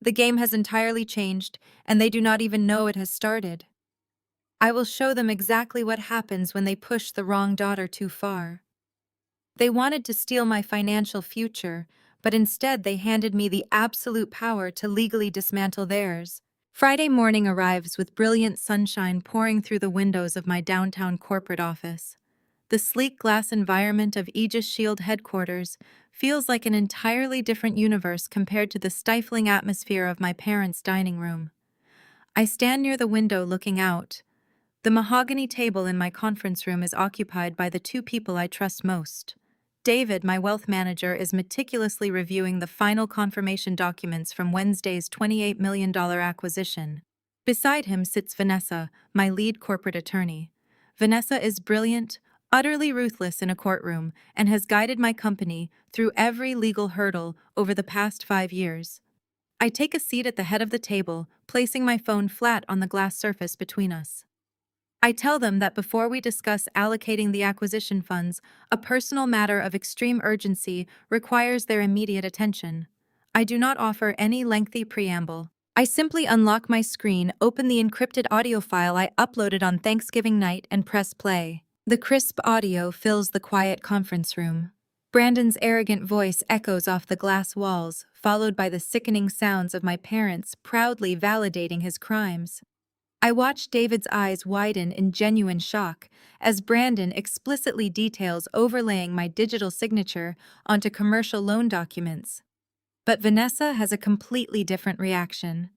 The game has entirely changed, and they do not even know it has started. I will show them exactly what happens when they push the wrong daughter too far. They wanted to steal my financial future, but instead they handed me the absolute power to legally dismantle theirs. Friday morning arrives with brilliant sunshine pouring through the windows of my downtown corporate office. The sleek glass environment of Aegis Shield headquarters feels like an entirely different universe compared to the stifling atmosphere of my parents' dining room. I stand near the window looking out. The mahogany table in my conference room is occupied by the two people I trust most. David, my wealth manager, is meticulously reviewing the final confirmation documents from Wednesday's $28 million acquisition. Beside him sits Vanessa, my lead corporate attorney. Vanessa is brilliant, utterly ruthless in a courtroom, and has guided my company through every legal hurdle over the past 5 years. I take a seat at the head of the table, placing my phone flat on the glass surface between us. I tell them that before we discuss allocating the acquisition funds, a personal matter of extreme urgency requires their immediate attention. I do not offer any lengthy preamble. I simply unlock my screen, open the encrypted audio file I uploaded on Thanksgiving night, and press play. The crisp audio fills the quiet conference room. Brandon's arrogant voice echoes off the glass walls, followed by the sickening sounds of my parents proudly validating his crimes. I watch David's eyes widen in genuine shock as Brandon explicitly details overlaying my digital signature onto commercial loan documents. But Vanessa has a completely different reaction.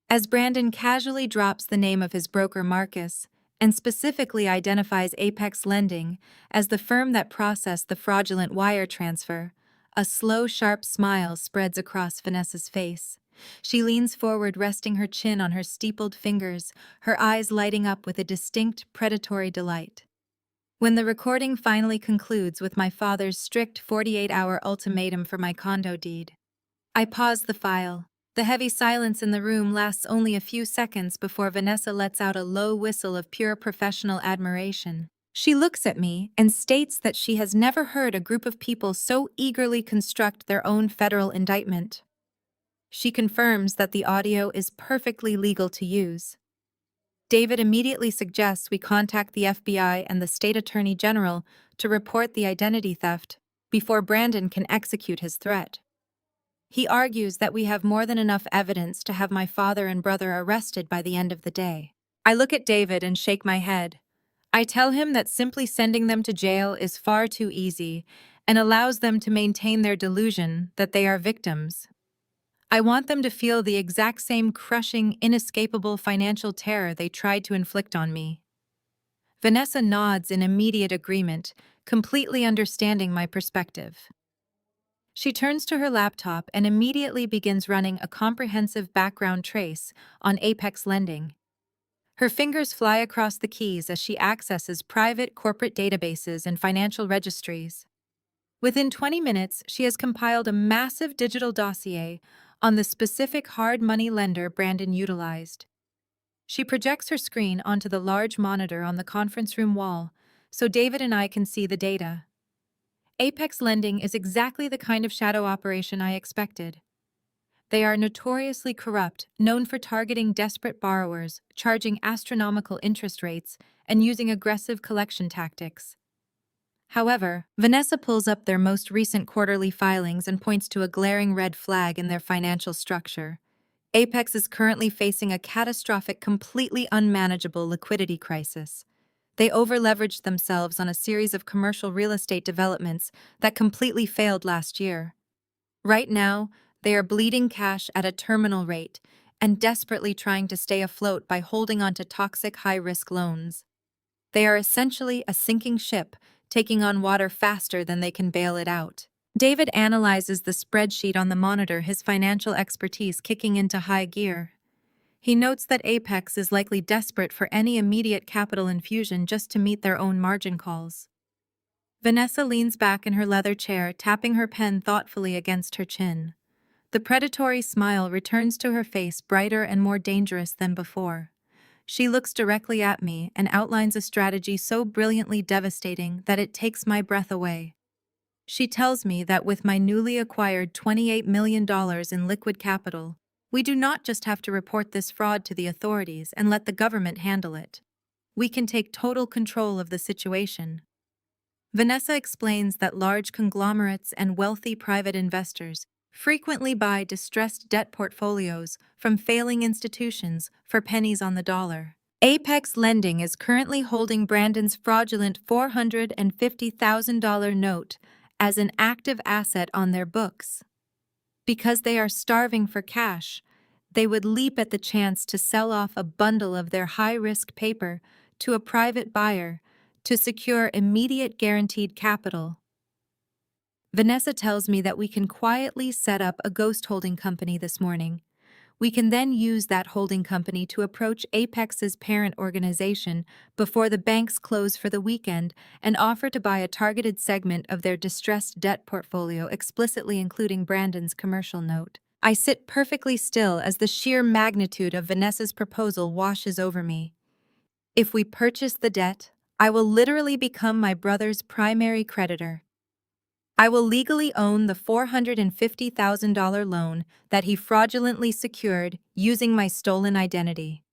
As Brandon casually drops the name of his broker Marcus and specifically identifies Apex Lending as the firm that processed the fraudulent wire transfer, a slow, sharp smile spreads across Vanessa's face. She leans forward, resting her chin on her steepled fingers, her eyes lighting up with a distinct, predatory delight. When the recording finally concludes with my father's strict 48-hour ultimatum for my condo deed, I pause the file. The heavy silence in the room lasts only a few seconds before Vanessa lets out a low whistle of pure professional admiration. She looks at me and states that she has never heard a group of people so eagerly construct their own federal indictment. She confirms that the audio is perfectly legal to use. David immediately suggests we contact the FBI and the State Attorney General to report the identity theft before Brandon can execute his threat. He argues that we have more than enough evidence to have my father and brother arrested by the end of the day. I look at David and shake my head. I tell him that simply sending them to jail is far too easy and allows them to maintain their delusion that they are victims. I want them to feel the exact same crushing, inescapable financial terror they tried to inflict on me. Vanessa nods in immediate agreement, completely understanding my perspective. She turns to her laptop and immediately begins running a comprehensive background trace on Apex Lending. Her fingers fly across the keys as she accesses private corporate databases and financial registries. Within 20 minutes, she has compiled a massive digital dossier on the specific hard money lender Brandon utilized. She projects her screen onto the large monitor on the conference room wall, so David and I can see the data. Apex Lending is exactly the kind of shadow operation I expected. They are notoriously corrupt, known for targeting desperate borrowers, charging astronomical interest rates, and using aggressive collection tactics. However, Vanessa pulls up their most recent quarterly filings and points to a glaring red flag in their financial structure. Apex is currently facing a catastrophic, completely unmanageable liquidity crisis. They overleveraged themselves on a series of commercial real estate developments that completely failed last year. Right now, they are bleeding cash at a terminal rate and desperately trying to stay afloat by holding onto toxic high-risk loans. They are essentially a sinking ship, taking on water faster than they can bail it out. David analyzes the spreadsheet on the monitor, his financial expertise kicking into high gear. He notes that Apex is likely desperate for any immediate capital infusion just to meet their own margin calls. Vanessa leans back in her leather chair, tapping her pen thoughtfully against her chin. The predatory smile returns to her face, brighter and more dangerous than before. She looks directly at me and outlines a strategy so brilliantly devastating that it takes my breath away. She tells me that with my newly acquired $28 million in liquid capital, we do not just have to report this fraud to the authorities and let the government handle it. We can take total control of the situation. Vanessa explains that large conglomerates and wealthy private investors frequently buy distressed debt portfolios from failing institutions for pennies on the dollar. Apex Lending is currently holding Brandon's fraudulent $450,000 note as an active asset on their books. Because they are starving for cash, they would leap at the chance to sell off a bundle of their high-risk paper to a private buyer to secure immediate guaranteed capital. Vanessa tells me that we can quietly set up a ghost holding company this morning. We can then use that holding company to approach Apex's parent organization before the banks close for the weekend and offer to buy a targeted segment of their distressed debt portfolio, explicitly including Brandon's commercial note. I sit perfectly still as the sheer magnitude of Vanessa's proposal washes over me. If we purchase the debt, I will literally become my brother's primary creditor. I will legally own the $450,000 loan that he fraudulently secured using my stolen identity.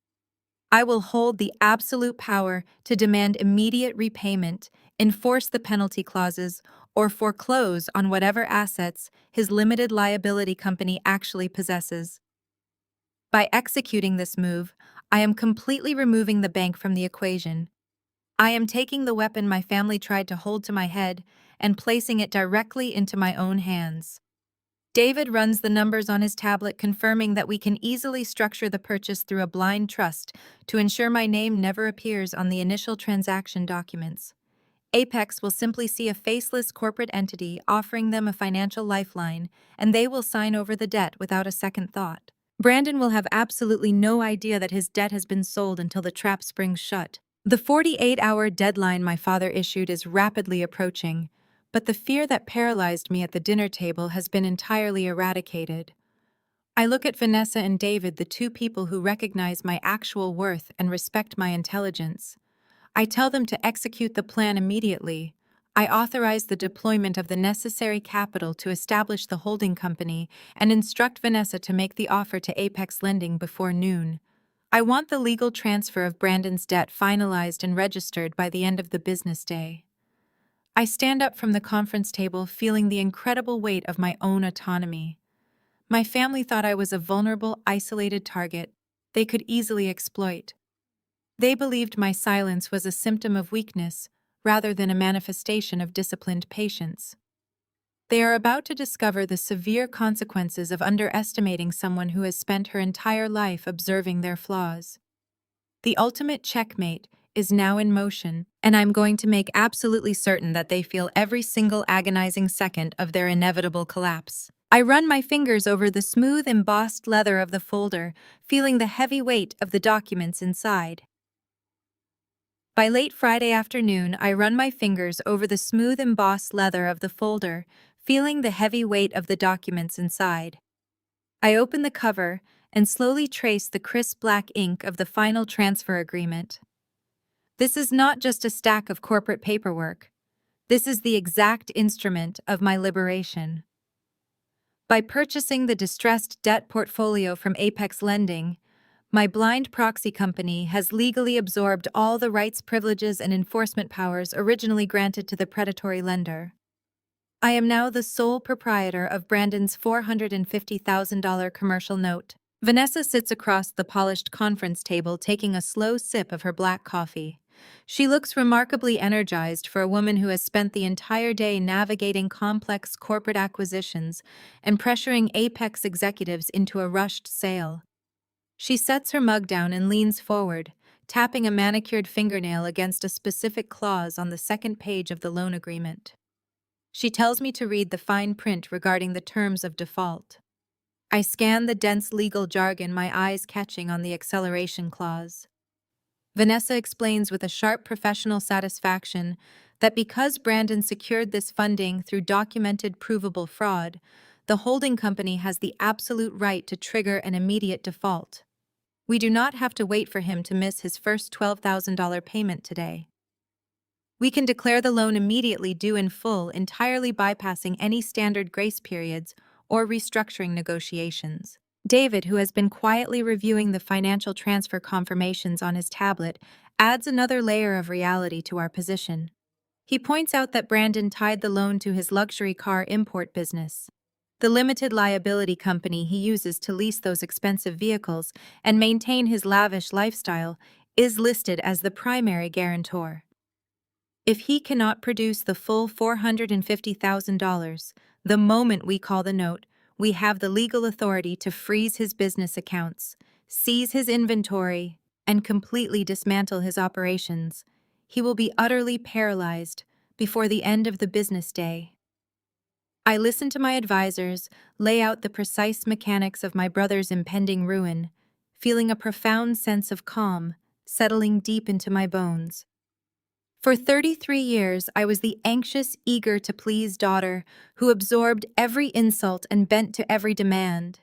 I will hold the absolute power to demand immediate repayment, enforce the penalty clauses, or foreclose on whatever assets his limited liability company actually possesses. By executing this move, I am completely removing the bank from the equation. I am taking the weapon my family tried to hold to my head and placing it directly into my own hands. David runs the numbers on his tablet, confirming that we can easily structure the purchase through a blind trust to ensure my name never appears on the initial transaction documents. Apex will simply see a faceless corporate entity offering them a financial lifeline, and they will sign over the debt without a second thought. Brandon will have absolutely no idea that his debt has been sold until the trap springs shut. The 48-hour deadline my father issued is rapidly approaching, but the fear that paralyzed me at the dinner table has been entirely eradicated. I look at Vanessa and David, the two people who recognize my actual worth and respect my intelligence. I tell them to execute the plan immediately. I authorize the deployment of the necessary capital to establish the holding company and instruct Vanessa to make the offer to Apex Lending before noon. I want the legal transfer of Brandon's debt finalized and registered by the end of the business day. I stand up from the conference table feeling the incredible weight of my own autonomy. My family thought I was a vulnerable, isolated target they could easily exploit. They believed my silence was a symptom of weakness rather than a manifestation of disciplined patience. They are about to discover the severe consequences of underestimating someone who has spent her entire life observing their flaws. The ultimate checkmate is now in motion, and I'm going to make absolutely certain that they feel every single agonizing second of their inevitable collapse. I run my fingers over the smooth, embossed leather of the folder, feeling the heavy weight of the documents inside. By late Friday afternoon, I run my fingers over the smooth, embossed leather of the folder, feeling the heavy weight of the documents inside. I open the cover and slowly trace the crisp black ink of the final transfer agreement. This is not just a stack of corporate paperwork. This is the exact instrument of my liberation. By purchasing the distressed debt portfolio from Apex Lending, my blind proxy company has legally absorbed all the rights, privileges, and enforcement powers originally granted to the predatory lender. I am now the sole proprietor of Brandon's $450,000 commercial note. Vanessa sits across the polished conference table taking a slow sip of her black coffee. She looks remarkably energized for a woman who has spent the entire day navigating complex corporate acquisitions and pressuring Apex executives into a rushed sale. She sets her mug down and leans forward, tapping a manicured fingernail against a specific clause on the second page of the loan agreement. She tells me to read the fine print regarding the terms of default. I scan the dense legal jargon, my eyes catching on the acceleration clause. Vanessa explains with a sharp professional satisfaction that because Brandon secured this funding through documented provable fraud, the holding company has the absolute right to trigger an immediate default. We do not have to wait for him to miss his first $12,000 payment today. We can declare the loan immediately due in full, entirely bypassing any standard grace periods or restructuring negotiations. David, who has been quietly reviewing the financial transfer confirmations on his tablet, adds another layer of reality to our position. He points out that Brandon tied the loan to his luxury car import business, the limited liability company he uses to lease those expensive vehicles and maintain his lavish lifestyle, is listed as the primary guarantor. If he cannot produce the full $450,000, the moment we call the note, we have the legal authority to freeze his business accounts, seize his inventory, and completely dismantle his operations. He will be utterly paralyzed before the end of the business day. I listen to my advisors lay out the precise mechanics of my brother's impending ruin, feeling a profound sense of calm settling deep into my bones. For 33 years, I was the anxious, eager-to-please daughter who absorbed every insult and bent to every demand.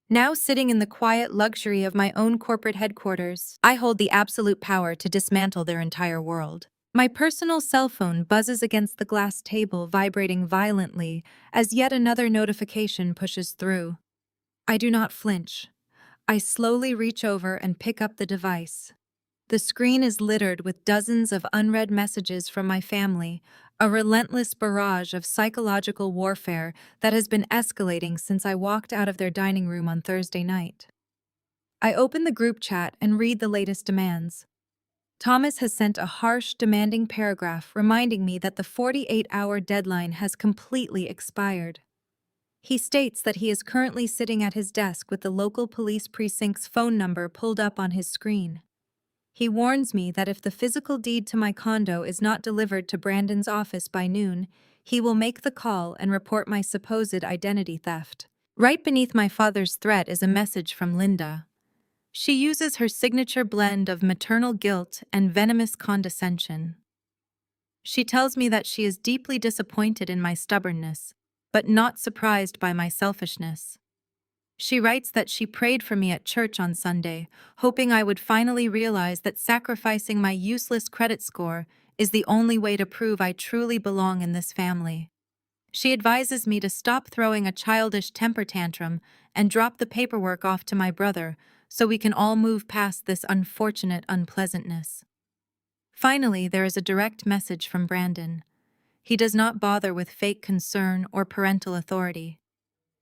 Now sitting in the quiet luxury of my own corporate headquarters, I hold the absolute power to dismantle their entire world. My personal cell phone buzzes against the glass table, vibrating violently as yet another notification pushes through. I do not flinch. I slowly reach over and pick up the device. The screen is littered with dozens of unread messages from my family, a relentless barrage of psychological warfare that has been escalating since I walked out of their dining room on Thursday night. I open the group chat and read the latest demands. Thomas has sent a harsh, demanding paragraph reminding me that the 48-hour deadline has completely expired. He states that he is currently sitting at his desk with the local police precinct's phone number pulled up on his screen. He warns me that if the physical deed to my condo is not delivered to Brandon's office by noon, he will make the call and report my supposed identity theft. Right beneath my father's threat is a message from Linda. She uses her signature blend of maternal guilt and venomous condescension. She tells me that she is deeply disappointed in my stubbornness, but not surprised by my selfishness. She writes that she prayed for me at church on Sunday, hoping I would finally realize that sacrificing my useless credit score is the only way to prove I truly belong in this family. She advises me to stop throwing a childish temper tantrum and drop the paperwork off to my brother so we can all move past this unfortunate unpleasantness. Finally, there is a direct message from Brandon. He does not bother with fake concern or parental authority.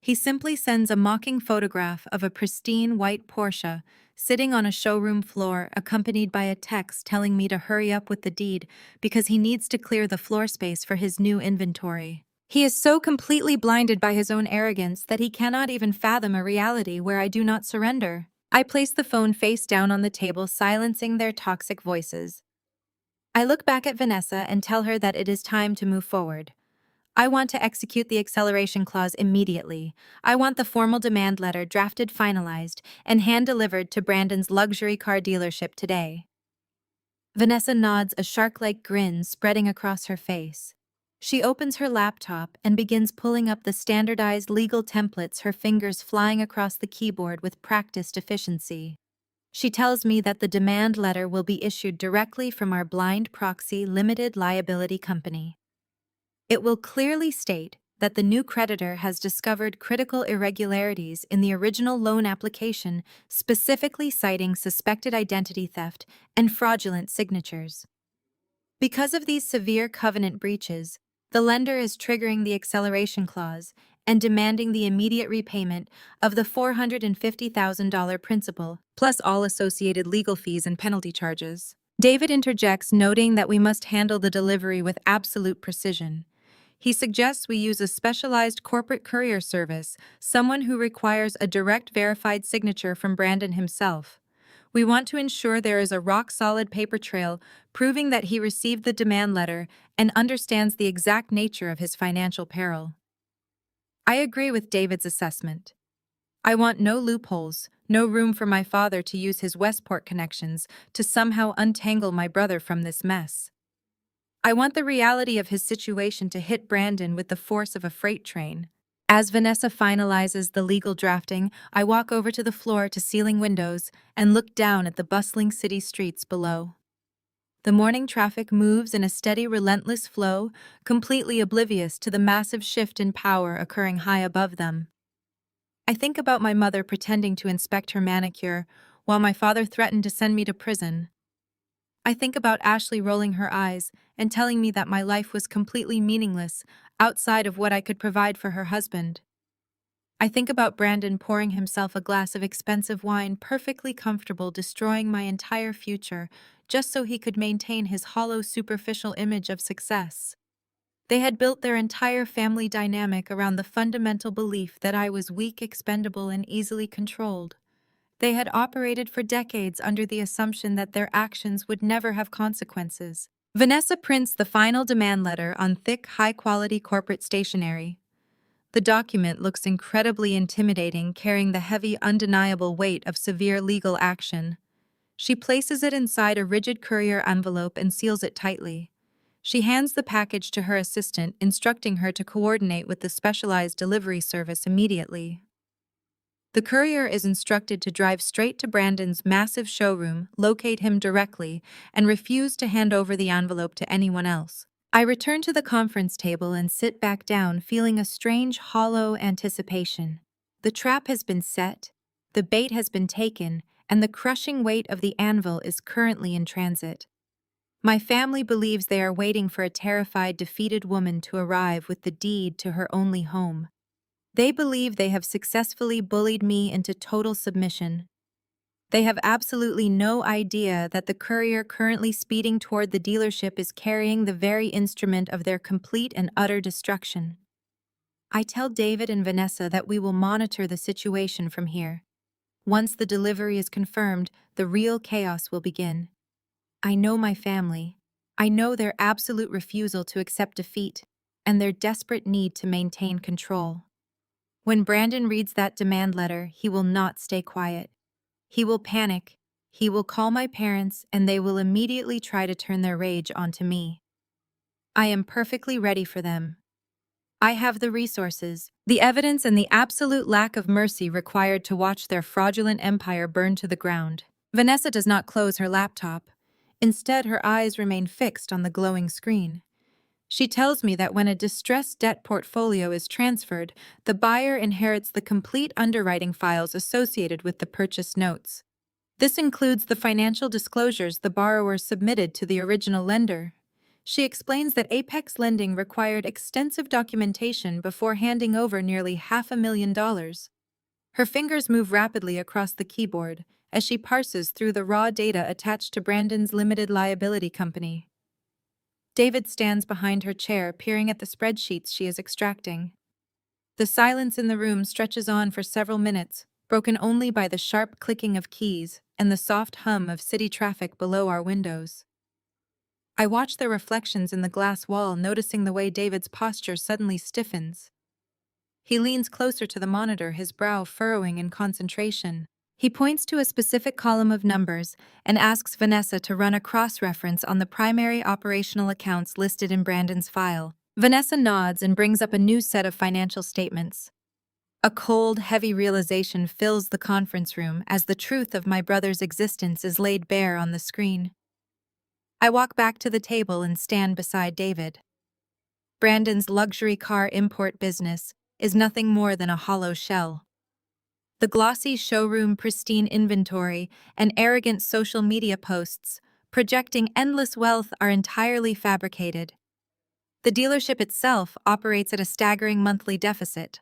He simply sends a mocking photograph of a pristine white Porsche sitting on a showroom floor, accompanied by a text telling me to hurry up with the deed because he needs to clear the floor space for his new inventory. He is so completely blinded by his own arrogance that he cannot even fathom a reality where I do not surrender. I place the phone face down on the table, silencing their toxic voices. I look back at Vanessa and tell her that it is time to move forward. I want to execute the acceleration clause immediately. I want the formal demand letter drafted, finalized, and hand-delivered to Brandon's luxury car dealership today. Vanessa nods, a shark-like grin spreading across her face. She opens her laptop and begins pulling up the standardized legal templates, her fingers flying across the keyboard with practiced efficiency. She tells me that the demand letter will be issued directly from our blind proxy limited liability company. It will clearly state that the new creditor has discovered critical irregularities in the original loan application, specifically citing suspected identity theft and fraudulent signatures. Because of these severe covenant breaches, the lender is triggering the acceleration clause and demanding the immediate repayment of the $450,000 principal, plus all associated legal fees and penalty charges. David interjects, noting that we must handle the delivery with absolute precision. He suggests we use a specialized corporate courier service, someone who requires a direct verified signature from Brandon himself. We want to ensure there is a rock-solid paper trail proving that he received the demand letter and understands the exact nature of his financial peril. I agree with David's assessment. I want no loopholes, no room for my father to use his Westport connections to somehow untangle my brother from this mess. I want the reality of his situation to hit Brandon with the force of a freight train. As Vanessa finalizes the legal drafting, I walk over to the floor-to-ceiling windows and look down at the bustling city streets below. The morning traffic moves in a steady, relentless flow, completely oblivious to the massive shift in power occurring high above them. I think about my mother pretending to inspect her manicure, while my father threatened to send me to prison. I think about Ashley rolling her eyes and telling me that my life was completely meaningless outside of what I could provide for her husband. I think about Brandon pouring himself a glass of expensive wine, perfectly comfortable, destroying my entire future, just so he could maintain his hollow, superficial image of success. They had built their entire family dynamic around the fundamental belief that I was weak, expendable, and easily controlled. They had operated for decades under the assumption that their actions would never have consequences. Vanessa prints the final demand letter on thick, high-quality corporate stationery. The document looks incredibly intimidating, carrying the heavy, undeniable weight of severe legal action. She places it inside a rigid courier envelope and seals it tightly. She hands the package to her assistant, instructing her to coordinate with the specialized delivery service immediately. The courier is instructed to drive straight to Brandon's massive showroom, locate him directly, and refuse to hand over the envelope to anyone else. I return to the conference table and sit back down, feeling a strange, hollow anticipation. The trap has been set, the bait has been taken, and the crushing weight of the anvil is currently in transit. My family believes they are waiting for a terrified, defeated woman to arrive with the deed to her only home. They believe they have successfully bullied me into total submission. They have absolutely no idea that the courier currently speeding toward the dealership is carrying the very instrument of their complete and utter destruction. I tell David and Vanessa that we will monitor the situation from here. Once the delivery is confirmed, the real chaos will begin. I know my family. I know their absolute refusal to accept defeat and their desperate need to maintain control. When Brandon reads that demand letter, he will not stay quiet. He will panic. He will call my parents, and they will immediately try to turn their rage onto me. I am perfectly ready for them. I have the resources, the evidence, and the absolute lack of mercy required to watch their fraudulent empire burn to the ground. Vanessa does not close her laptop. Instead, her eyes remain fixed on the glowing screen. She tells me that when a distressed debt portfolio is transferred, the buyer inherits the complete underwriting files associated with the purchase notes. This includes the financial disclosures the borrower submitted to the original lender. She explains that Apex Lending required extensive documentation before handing over nearly $500,000. Her fingers move rapidly across the keyboard as she parses through the raw data attached to Brandon's limited liability company. David stands behind her chair, peering at the spreadsheets she is extracting. The silence in the room stretches on for several minutes, broken only by the sharp clicking of keys and the soft hum of city traffic below our windows. I watch their reflections in the glass wall, noticing the way David's posture suddenly stiffens. He leans closer to the monitor, his brow furrowing in concentration. He points to a specific column of numbers and asks Vanessa to run a cross-reference on the primary operational accounts listed in Brandon's file. Vanessa nods and brings up a new set of financial statements. A cold, heavy realization fills the conference room as the truth of my brother's existence is laid bare on the screen. I walk back to the table and stand beside David. Brandon's luxury car import business is nothing more than a hollow shell. The glossy showroom, pristine inventory, and arrogant social media posts projecting endless wealth are entirely fabricated. The dealership itself operates at a staggering monthly deficit.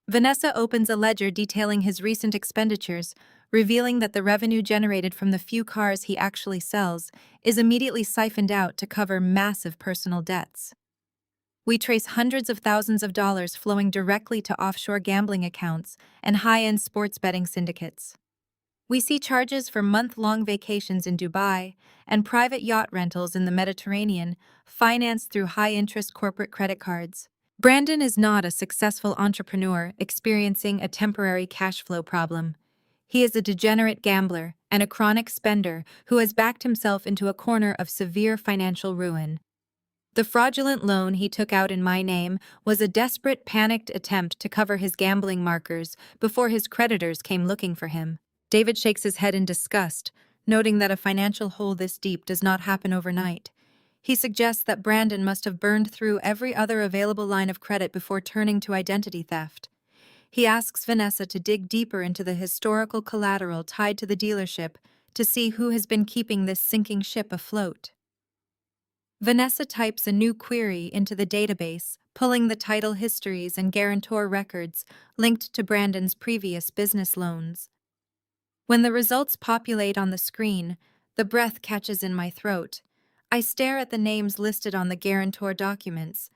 Vanessa opens a ledger detailing his recent expenditures, revealing that the revenue generated from the few cars he actually sells is immediately siphoned out to cover massive personal debts. We trace hundreds of thousands of dollars flowing directly to offshore gambling accounts and high-end sports betting syndicates. We see charges for month-long vacations in Dubai and private yacht rentals in the Mediterranean, financed through high-interest corporate credit cards. Brandon is not a successful entrepreneur experiencing a temporary cash flow problem. He is a degenerate gambler and a chronic spender who has backed himself into a corner of severe financial ruin. The fraudulent loan he took out in my name was a desperate, panicked attempt to cover his gambling markers before his creditors came looking for him. David shakes his head in disgust, noting that a financial hole this deep does not happen overnight. He suggests that Brandon must have burned through every other available line of credit before turning to identity theft. He asks Vanessa to dig deeper into the historical collateral tied to the dealership to see who has been keeping this sinking ship afloat. Vanessa types a new query into the database, pulling the title histories and guarantor records linked to Brandon's previous business loans. When the results populate on the screen, the breath catches in my throat. I stare at the names listed on the guarantor documents: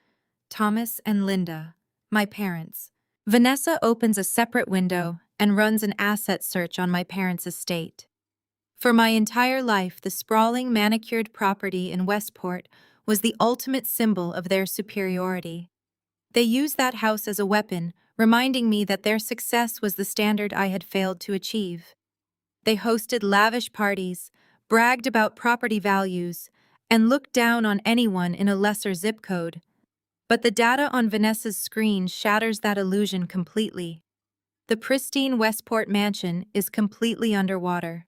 Thomas and Linda, my parents. Vanessa opens a separate window and runs an asset search on my parents' estate. For my entire life, the sprawling, manicured property in Westport was the ultimate symbol of their superiority. They used that house as a weapon, reminding me that their success was the standard I had failed to achieve. They hosted lavish parties, bragged about property values, and looked down on anyone in a lesser zip code. But the data on Vanessa's screen shatters that illusion completely. The pristine Westport mansion is completely underwater.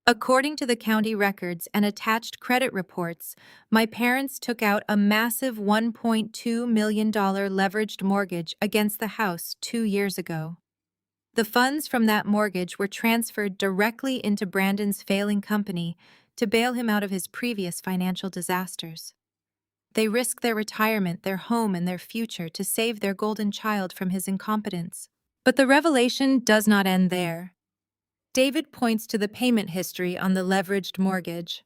According to the county records and attached credit reports, my parents took out a massive $1.2 million leveraged mortgage against the house 2 years ago. The funds from that mortgage were transferred directly into Brandon's failing company to bail him out of his previous financial disasters. They risked their retirement, their home, and their future to save their golden child from his incompetence. But the revelation does not end there. David points to the payment history on the leveraged mortgage.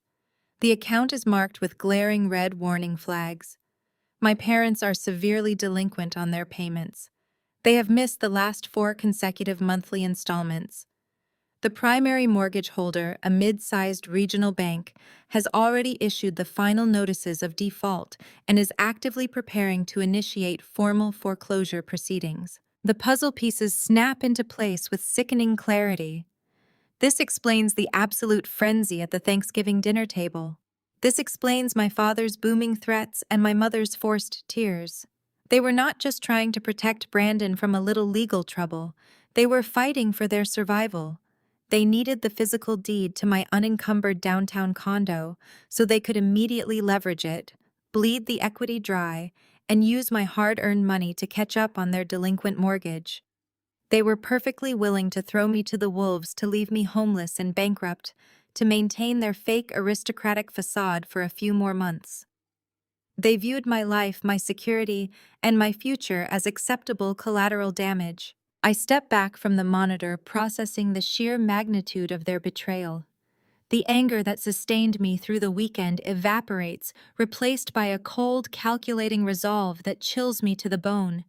The account is marked with glaring red warning flags. My parents are severely delinquent on their payments. They have missed the last 4 consecutive monthly installments. The primary mortgage holder, a mid-sized regional bank, has already issued the final notices of default and is actively preparing to initiate formal foreclosure proceedings. The puzzle pieces snap into place with sickening clarity. This explains the absolute frenzy at the Thanksgiving dinner table. This explains my father's booming threats and my mother's forced tears. They were not just trying to protect Brandon from a little legal trouble. They were fighting for their survival. They needed the physical deed to my unencumbered downtown condo so they could immediately leverage it, bleed the equity dry, and use my hard-earned money to catch up on their delinquent mortgage. They were perfectly willing to throw me to the wolves to leave me homeless and bankrupt, to maintain their fake aristocratic facade for a few more months. They viewed my life, my security, and my future as acceptable collateral damage. I stepped back from the monitor, processing the sheer magnitude of their betrayal. The anger that sustained me through the weekend evaporates, replaced by a cold, calculating resolve that chills me to the bone.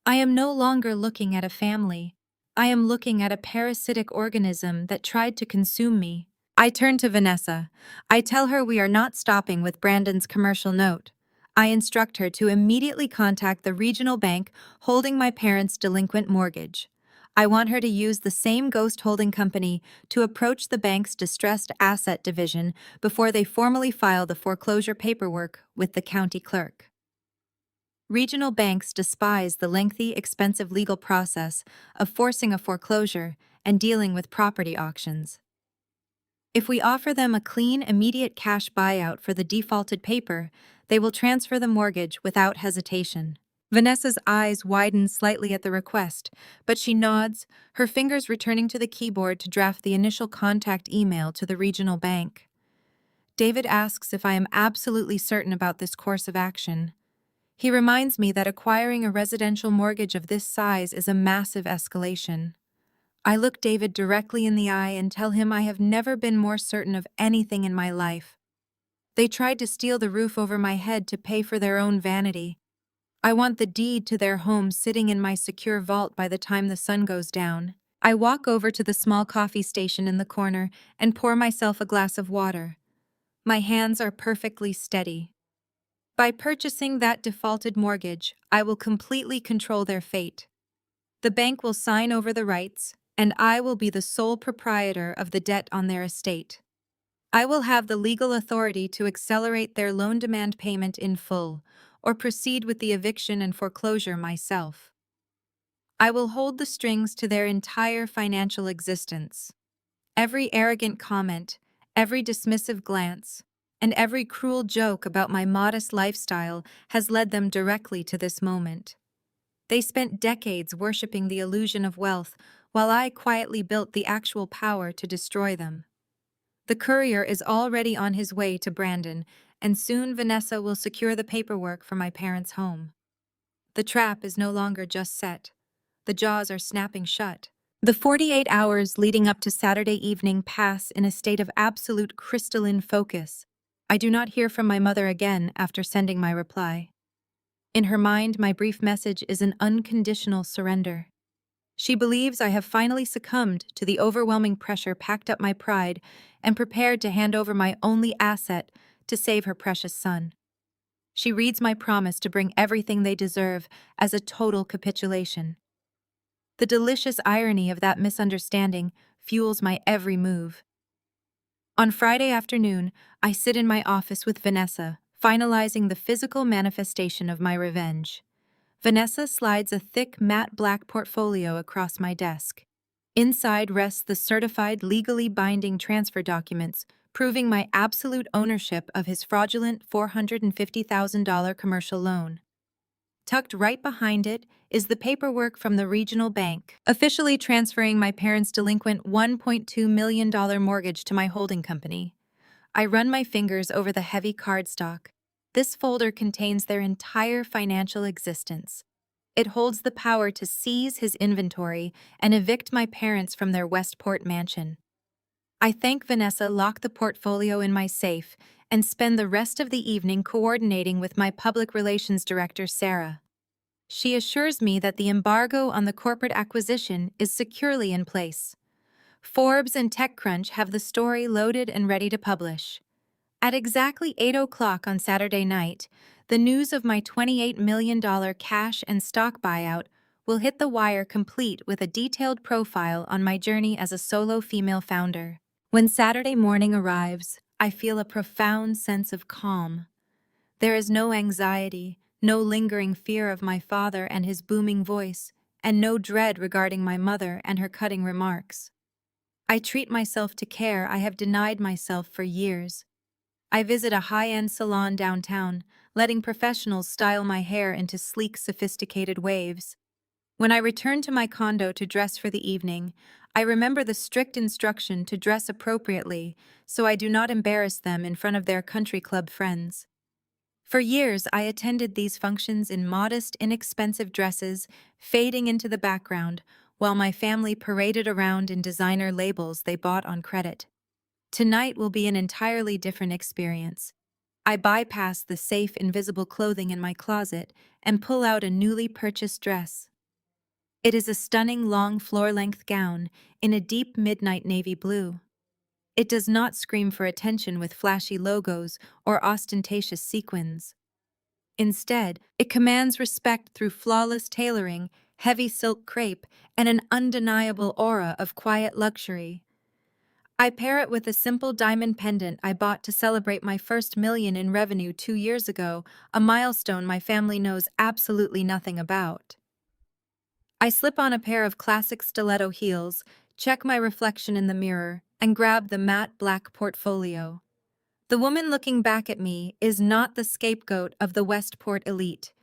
I am no longer looking at a family. I am looking at a parasitic organism that tried to consume me. I turn to Vanessa. I tell her we are not stopping with Brandon's commercial note. I instruct her to immediately contact the regional bank holding my parents' delinquent mortgage. I want her to use the same ghost holding company to approach the bank's distressed asset division before they formally file the foreclosure paperwork with the county clerk. Regional banks despise the lengthy, expensive legal process of forcing a foreclosure and dealing with property auctions. If we offer them a clean, immediate cash buyout for the defaulted paper, they will transfer the mortgage without hesitation. Vanessa's eyes widen slightly at the request, but she nods, her fingers returning to the keyboard to draft the initial contact email to the regional bank. David asks if I am absolutely certain about this course of action. He reminds me that acquiring a residential mortgage of this size is a massive escalation. I look David directly in the eye and tell him I have never been more certain of anything in my life. They tried to steal the roof over my head to pay for their own vanity. I want the deed to their home sitting in my secure vault by the time the sun goes down. I walk over to the small coffee station in the corner and pour myself a glass of water. My hands are perfectly steady. By purchasing that defaulted mortgage, I will completely control their fate. The bank will sign over the rights, and I will be the sole proprietor of the debt on their estate. I will have the legal authority to accelerate their loan demand payment in full, or proceed with the eviction and foreclosure myself. I will hold the strings to their entire financial existence. Every arrogant comment, every dismissive glance, and every cruel joke about my modest lifestyle has led them directly to this moment. They spent decades worshiping the illusion of wealth, while I quietly built the actual power to destroy them. The courier is already on his way to Brandon, and soon Vanessa will secure the paperwork for my parents' home. The trap is no longer just set. The jaws are snapping shut. The 48 hours leading up to Saturday evening pass in a state of absolute crystalline focus. I do not hear from my mother again after sending my reply. In her mind, my brief message is an unconditional surrender. She believes I have finally succumbed to the overwhelming pressure packed up my pride and prepared to hand over my only asset to save her precious son. She reads my promise to bring everything they deserve as a total capitulation. The delicious irony of that misunderstanding fuels my every move. On Friday afternoon, I sit in my office with Vanessa, finalizing the physical manifestation of my revenge. Vanessa slides a thick matte black portfolio across my desk. Inside rests the certified legally binding transfer documents proving my absolute ownership of his fraudulent $450,000 commercial loan. Tucked right behind it is the paperwork from the regional bank, officially transferring my parents' delinquent $1.2 million mortgage to my holding company. I run my fingers over the heavy cardstock. This folder contains their entire financial existence. It holds the power to seize his inventory and evict my parents from their Westport mansion. I thank Vanessa, lock the portfolio in my safe, and spend the rest of the evening coordinating with my public relations director, Sarah. She assures me that the embargo on the corporate acquisition is securely in place. Forbes and TechCrunch have the story loaded and ready to publish. At exactly 8 o'clock on Saturday night, the news of my $28 million cash and stock buyout will hit the wire, complete with a detailed profile on my journey as a solo female founder. When Saturday morning arrives, I feel a profound sense of calm. There is no anxiety, no lingering fear of my father and his booming voice, and no dread regarding my mother and her cutting remarks. I treat myself to care I have denied myself for years. I visit a high-end salon downtown, letting professionals style my hair into sleek, sophisticated waves. When I return to my condo to dress for the evening, I remember the strict instruction to dress appropriately so I do not embarrass them in front of their country club friends. For years, I attended these functions in modest, inexpensive dresses, fading into the background, while my family paraded around in designer labels they bought on credit. Tonight will be an entirely different experience. I bypass the safe, invisible clothing in my closet and pull out a newly purchased dress. It is a stunning long floor-length gown in a deep midnight navy blue. It does not scream for attention with flashy logos or ostentatious sequins. Instead, it commands respect through flawless tailoring, heavy silk crepe, and an undeniable aura of quiet luxury. I pair it with a simple diamond pendant I bought to celebrate my first million in revenue 2 years ago, a milestone my family knows absolutely nothing about. I slip on a pair of classic stiletto heels, check my reflection in the mirror, and grab the matte black portfolio. The woman looking back at me is not the scapegoat of the Westport elite.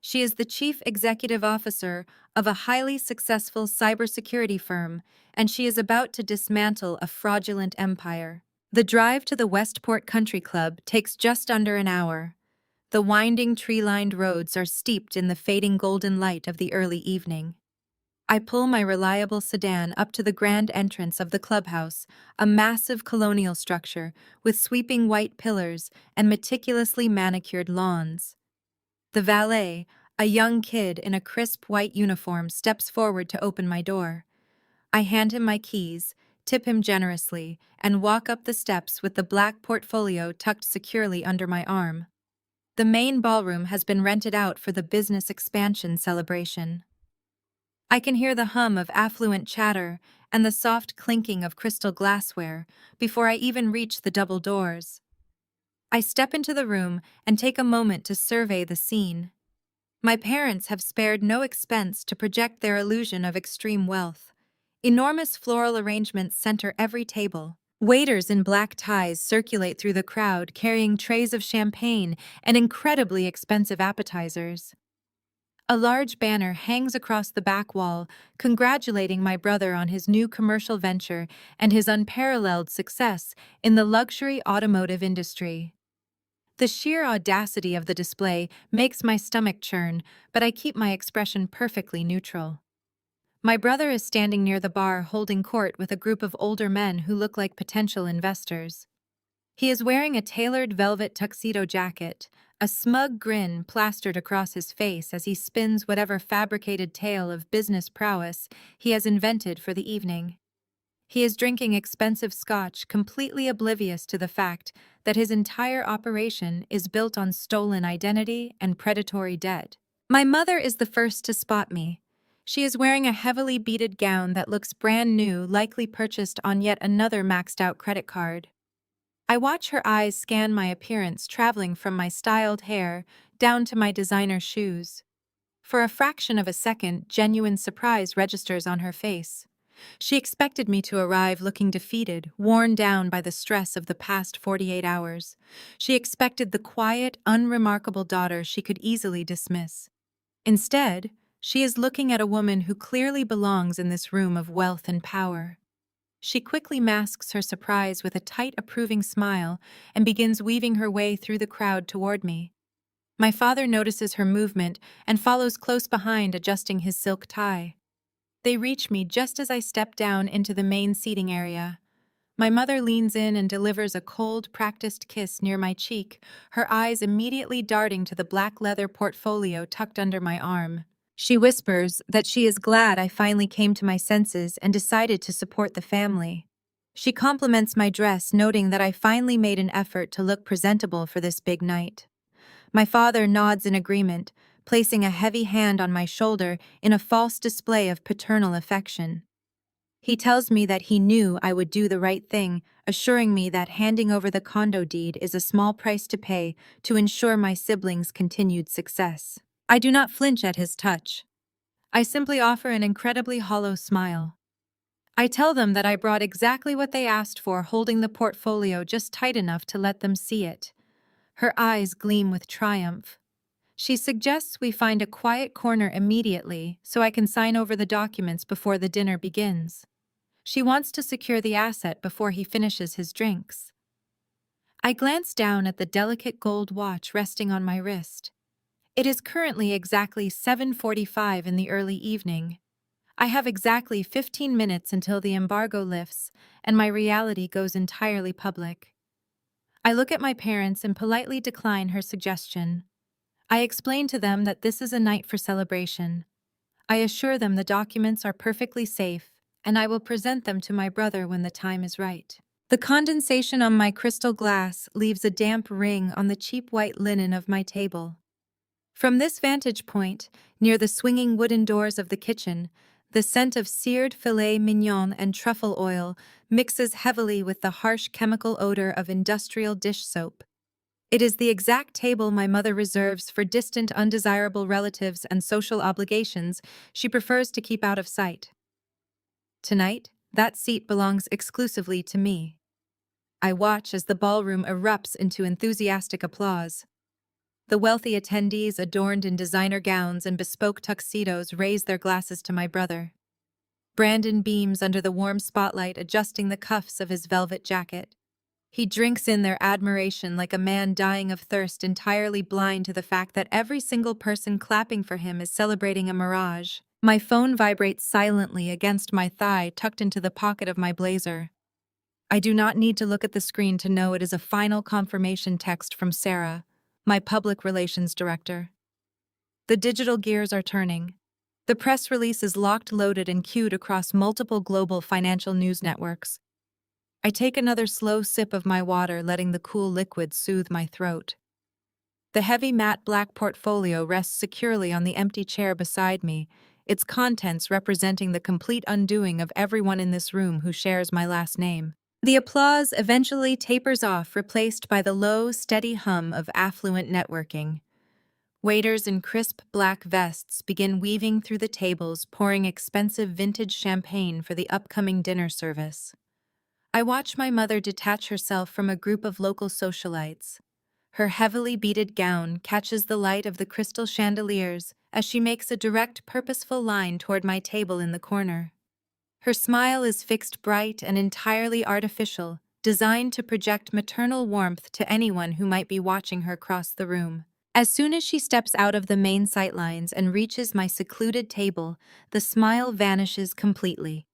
She is the chief executive officer of a highly successful cybersecurity firm, and she is about to dismantle a fraudulent empire. The drive to the Westport Country Club takes just under an hour. The winding tree-lined roads are steeped in the fading golden light of the early evening. I pull my reliable sedan up to the grand entrance of the clubhouse, a massive colonial structure with sweeping white pillars and meticulously manicured lawns. The valet, a young kid in a crisp white uniform, steps forward to open my door. I hand him my keys, tip him generously, and walk up the steps with the black portfolio tucked securely under my arm. The main ballroom has been rented out for the business expansion celebration. I can hear the hum of affluent chatter and the soft clinking of crystal glassware before I even reach the double doors. I step into the room and take a moment to survey the scene. My parents have spared no expense to project their illusion of extreme wealth. Enormous floral arrangements center every table. Waiters in black ties circulate through the crowd carrying trays of champagne and incredibly expensive appetizers. A large banner hangs across the back wall, congratulating my brother on his new commercial venture and his unparalleled success in the luxury automotive industry. The sheer audacity of the display makes my stomach churn, but I keep my expression perfectly neutral. My brother is standing near the bar holding court with a group of older men who look like potential investors. He is wearing a tailored velvet tuxedo jacket, a smug grin plastered across his face as he spins whatever fabricated tale of business prowess he has invented for the evening. He is drinking expensive scotch, completely oblivious to the fact that his entire operation is built on stolen identity and predatory debt. My mother is the first to spot me. She is wearing a heavily beaded gown that looks brand new, likely purchased on yet another maxed-out credit card. I watch her eyes scan my appearance, traveling from my styled hair down to my designer shoes. For a fraction of a second, genuine surprise registers on her face. She expected me to arrive looking defeated, worn down by the stress of the past 48 hours. She expected the quiet, unremarkable daughter she could easily dismiss. Instead, she is looking at a woman who clearly belongs in this room of wealth and power. She quickly masks her surprise with a tight, approving smile and begins weaving her way through the crowd toward me. My father notices her movement and follows close behind, adjusting his silk tie. They reach me just as I step down into the main seating area. My mother leans in and delivers a cold, practiced kiss near my cheek, her eyes immediately darting to the black leather portfolio tucked under my arm. She whispers that she is glad I finally came to my senses and decided to support the family. She compliments my dress, noting that I finally made an effort to look presentable for this big night. My father nods in agreement, placing a heavy hand on my shoulder in a false display of paternal affection. He tells me that he knew I would do the right thing, assuring me that handing over the condo deed is a small price to pay to ensure my siblings' continued success. I do not flinch at his touch. I simply offer an incredibly hollow smile. I tell them that I brought exactly what they asked for, holding the portfolio just tight enough to let them see it. Her eyes gleam with triumph. She suggests we find a quiet corner immediately so I can sign over the documents before the dinner begins. She wants to secure the asset before he finishes his drinks. I glance down at the delicate gold watch resting on my wrist. It is currently exactly 7:45 in the early evening. I have exactly 15 minutes until the embargo lifts and my reality goes entirely public. I look at my parents and politely decline her suggestion. I explain to them that this is a night for celebration. I assure them the documents are perfectly safe, and I will present them to my brother when the time is right. The condensation on my crystal glass leaves a damp ring on the cheap white linen of my table. From this vantage point, near the swinging wooden doors of the kitchen, the scent of seared filet mignon and truffle oil mixes heavily with the harsh chemical odor of industrial dish soap. It is the exact table my mother reserves for distant, undesirable relatives and social obligations she prefers to keep out of sight. Tonight, that seat belongs exclusively to me. I watch as the ballroom erupts into enthusiastic applause. The wealthy attendees adorned in designer gowns and bespoke tuxedos raise their glasses to my brother. Brandon beams under the warm spotlight, adjusting the cuffs of his velvet jacket. He drinks in their admiration like a man dying of thirst, entirely blind to the fact that every single person clapping for him is celebrating a mirage. My phone vibrates silently against my thigh, tucked into the pocket of my blazer. I do not need to look at the screen to know it is a final confirmation text from Sarah, my public relations director. The digital gears are turning. The press release is locked, loaded, and queued across multiple global financial news networks. I take another slow sip of my water, letting the cool liquid soothe my throat. The heavy matte black portfolio rests securely on the empty chair beside me, its contents representing the complete undoing of everyone in this room who shares my last name. The applause eventually tapers off, replaced by the low, steady hum of affluent networking. Waiters in crisp black vests begin weaving through the tables, pouring expensive vintage champagne for the upcoming dinner service. I watch my mother detach herself from a group of local socialites. Her heavily beaded gown catches the light of the crystal chandeliers as she makes a direct, purposeful line toward my table in the corner. Her smile is fixed, bright, and entirely artificial, designed to project maternal warmth to anyone who might be watching her cross the room. As soon as she steps out of the main sightlines and reaches my secluded table, the smile vanishes completely.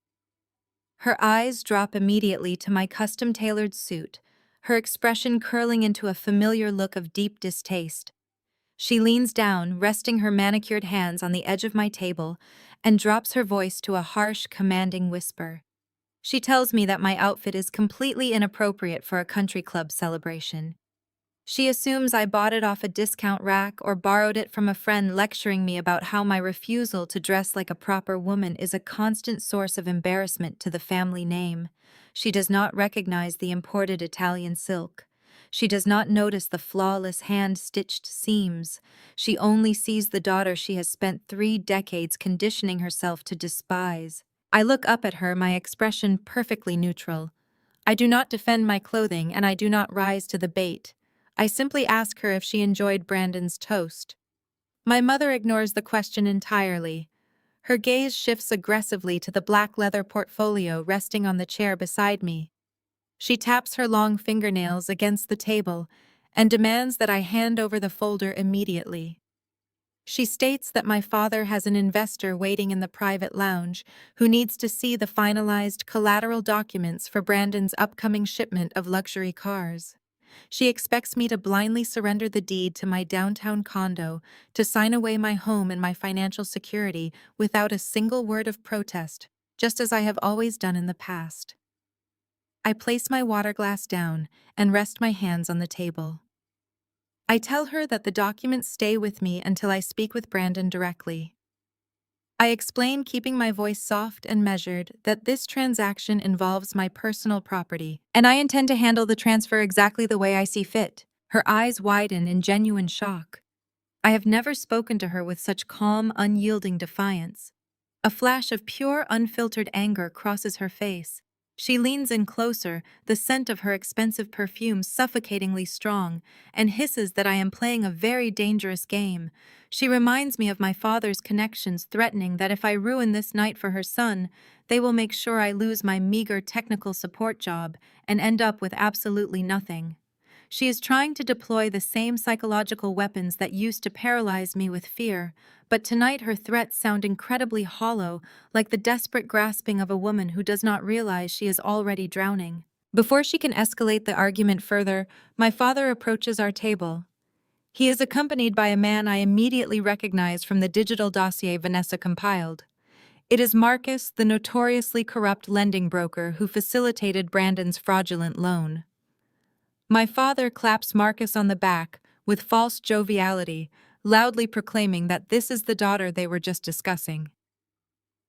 Her eyes drop immediately to my custom-tailored suit, her expression curling into a familiar look of deep distaste. She leans down, resting her manicured hands on the edge of my table, and drops her voice to a harsh, commanding whisper. She tells me that my outfit is completely inappropriate for a country club celebration. She assumes I bought it off a discount rack or borrowed it from a friend, lecturing me about how my refusal to dress like a proper woman is a constant source of embarrassment to the family name. She does not recognize the imported Italian silk. She does not notice the flawless hand-stitched seams. She only sees the daughter she has spent 3 decades conditioning herself to despise. I look up at her, my expression perfectly neutral. I do not defend my clothing, and I do not rise to the bait. I simply ask her if she enjoyed Brandon's toast. My mother ignores the question entirely. Her gaze shifts aggressively to the black leather portfolio resting on the chair beside me. She taps her long fingernails against the table and demands that I hand over the folder immediately. She states that my father has an investor waiting in the private lounge who needs to see the finalized collateral documents for Brandon's upcoming shipment of luxury cars. She expects me to blindly surrender the deed to my downtown condo, to sign away my home and my financial security without a single word of protest, just as I have always done in the past. I place my water glass down and rest my hands on the table. I tell her that the documents stay with me until I speak with Brandon directly. I explain, keeping my voice soft and measured, that this transaction involves my personal property, and I intend to handle the transfer exactly the way I see fit. Her eyes widen in genuine shock. I have never spoken to her with such calm, unyielding defiance. A flash of pure, unfiltered anger crosses her face. She leans in closer, the scent of her expensive perfume suffocatingly strong, and hisses that I am playing a very dangerous game. She reminds me of my father's connections, threatening that if I ruin this night for her son, they will make sure I lose my meager technical support job and end up with absolutely nothing. She is trying to deploy the same psychological weapons that used to paralyze me with fear, but tonight her threats sound incredibly hollow, like the desperate grasping of a woman who does not realize she is already drowning. Before she can escalate the argument further, my father approaches our table. He is accompanied by a man I immediately recognize from the digital dossier Vanessa compiled. It is Marcus, the notoriously corrupt lending broker who facilitated Brandon's fraudulent loan. My father claps Marcus on the back with false joviality, loudly proclaiming that this is the daughter they were just discussing.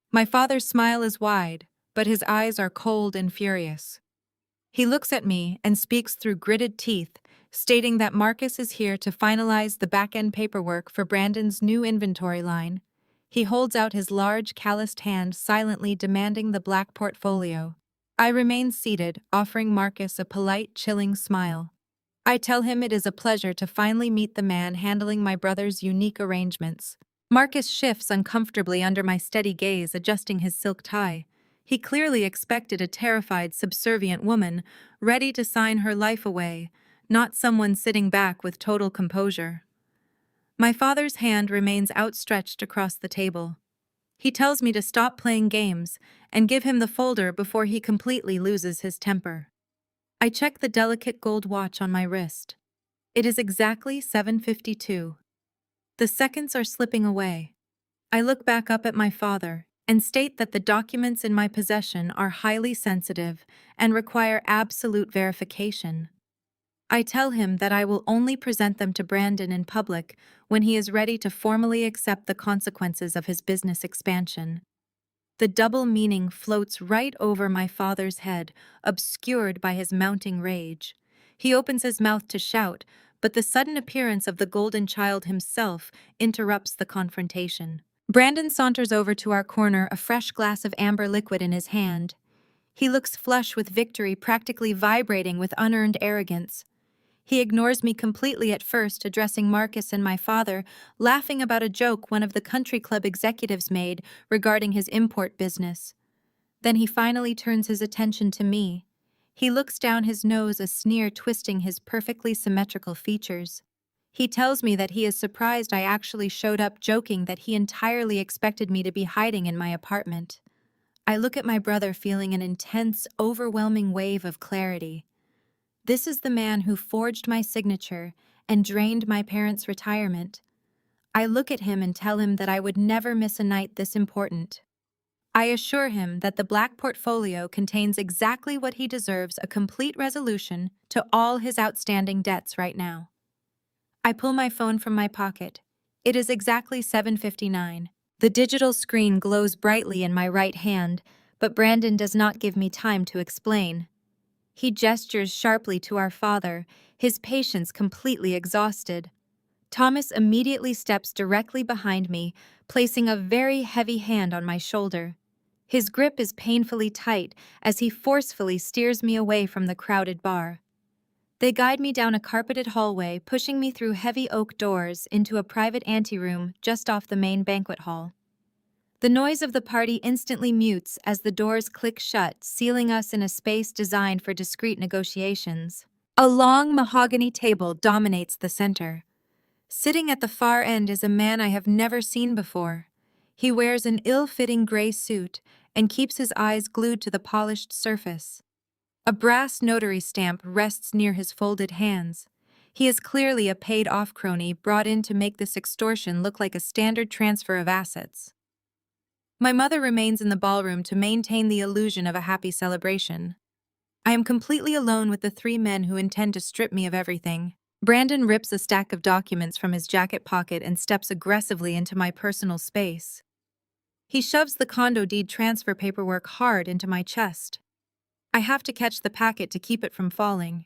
My father's smile is wide, but his eyes are cold and furious. He looks at me and speaks through gritted teeth, stating that Marcus is here to finalize the back-end paperwork for Brandon's new inventory line. He holds out his large, calloused hand, silently demanding the black portfolio. I remain seated, offering Marcus a polite, chilling smile. I tell him it is a pleasure to finally meet the man handling my brother's unique arrangements. Marcus shifts uncomfortably under my steady gaze, adjusting his silk tie. He clearly expected a terrified, subservient woman, ready to sign her life away, not someone sitting back with total composure. My father's hand remains outstretched across the table. He tells me to stop playing games and give him the folder before he completely loses his temper. I check the delicate gold watch on my wrist. It is exactly 7:52. The seconds are slipping away. I look back up at my father and state that the documents in my possession are highly sensitive and require absolute verification. I tell him that I will only present them to Brandon in public when he is ready to formally accept the consequences of his business expansion. The double meaning floats right over my father's head, obscured by his mounting rage. He opens his mouth to shout, but the sudden appearance of the golden child himself interrupts the confrontation. Brandon saunters over to our corner, a fresh glass of amber liquid in his hand. He looks flush with victory, practically vibrating with unearned arrogance. He ignores me completely at first, addressing Marcus and my father, laughing about a joke one of the country club executives made regarding his import business. Then he finally turns his attention to me. He looks down his nose, a sneer twisting his perfectly symmetrical features. He tells me that he is surprised I actually showed up, joking that he entirely expected me to be hiding in my apartment. I look at my brother, feeling an intense, overwhelming wave of clarity. This is the man who forged my signature and drained my parents' retirement. I look at him and tell him that I would never miss a night this important. I assure him that the black portfolio contains exactly what he deserves, a complete resolution to all his outstanding debts right now. I pull my phone from my pocket. It is exactly 7:59. The digital screen glows brightly in my right hand, but Brandon does not give me time to explain. He gestures sharply to our father, his patience completely exhausted. Thomas immediately steps directly behind me, placing a very heavy hand on my shoulder. His grip is painfully tight as he forcefully steers me away from the crowded bar. They guide me down a carpeted hallway, pushing me through heavy oak doors into a private anteroom just off the main banquet hall. The noise of the party instantly mutes as the doors click shut, sealing us in a space designed for discreet negotiations. A long mahogany table dominates the center. Sitting at the far end is a man I have never seen before. He wears an ill-fitting gray suit and keeps his eyes glued to the polished surface. A brass notary stamp rests near his folded hands. He is clearly a paid-off crony brought in to make this extortion look like a standard transfer of assets. My mother remains in the ballroom to maintain the illusion of a happy celebration. I am completely alone with the three men who intend to strip me of everything. Brandon rips a stack of documents from his jacket pocket and steps aggressively into my personal space. He shoves the condo deed transfer paperwork hard into my chest. I have to catch the packet to keep it from falling.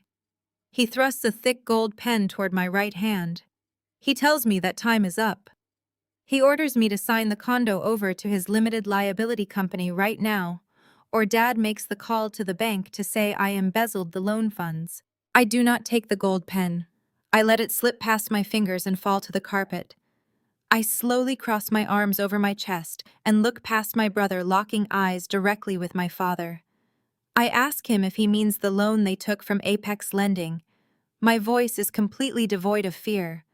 He thrusts a thick gold pen toward my right hand. He tells me that time is up. He orders me to sign the condo over to his limited liability company right now, or Dad makes the call to the bank to say I embezzled the loan funds. I do not take the gold pen. I let it slip past my fingers and fall to the carpet. I slowly cross my arms over my chest and look past my brother, locking eyes directly with my father. I ask him if he means the loan they took from Apex Lending. My voice is completely devoid of fear.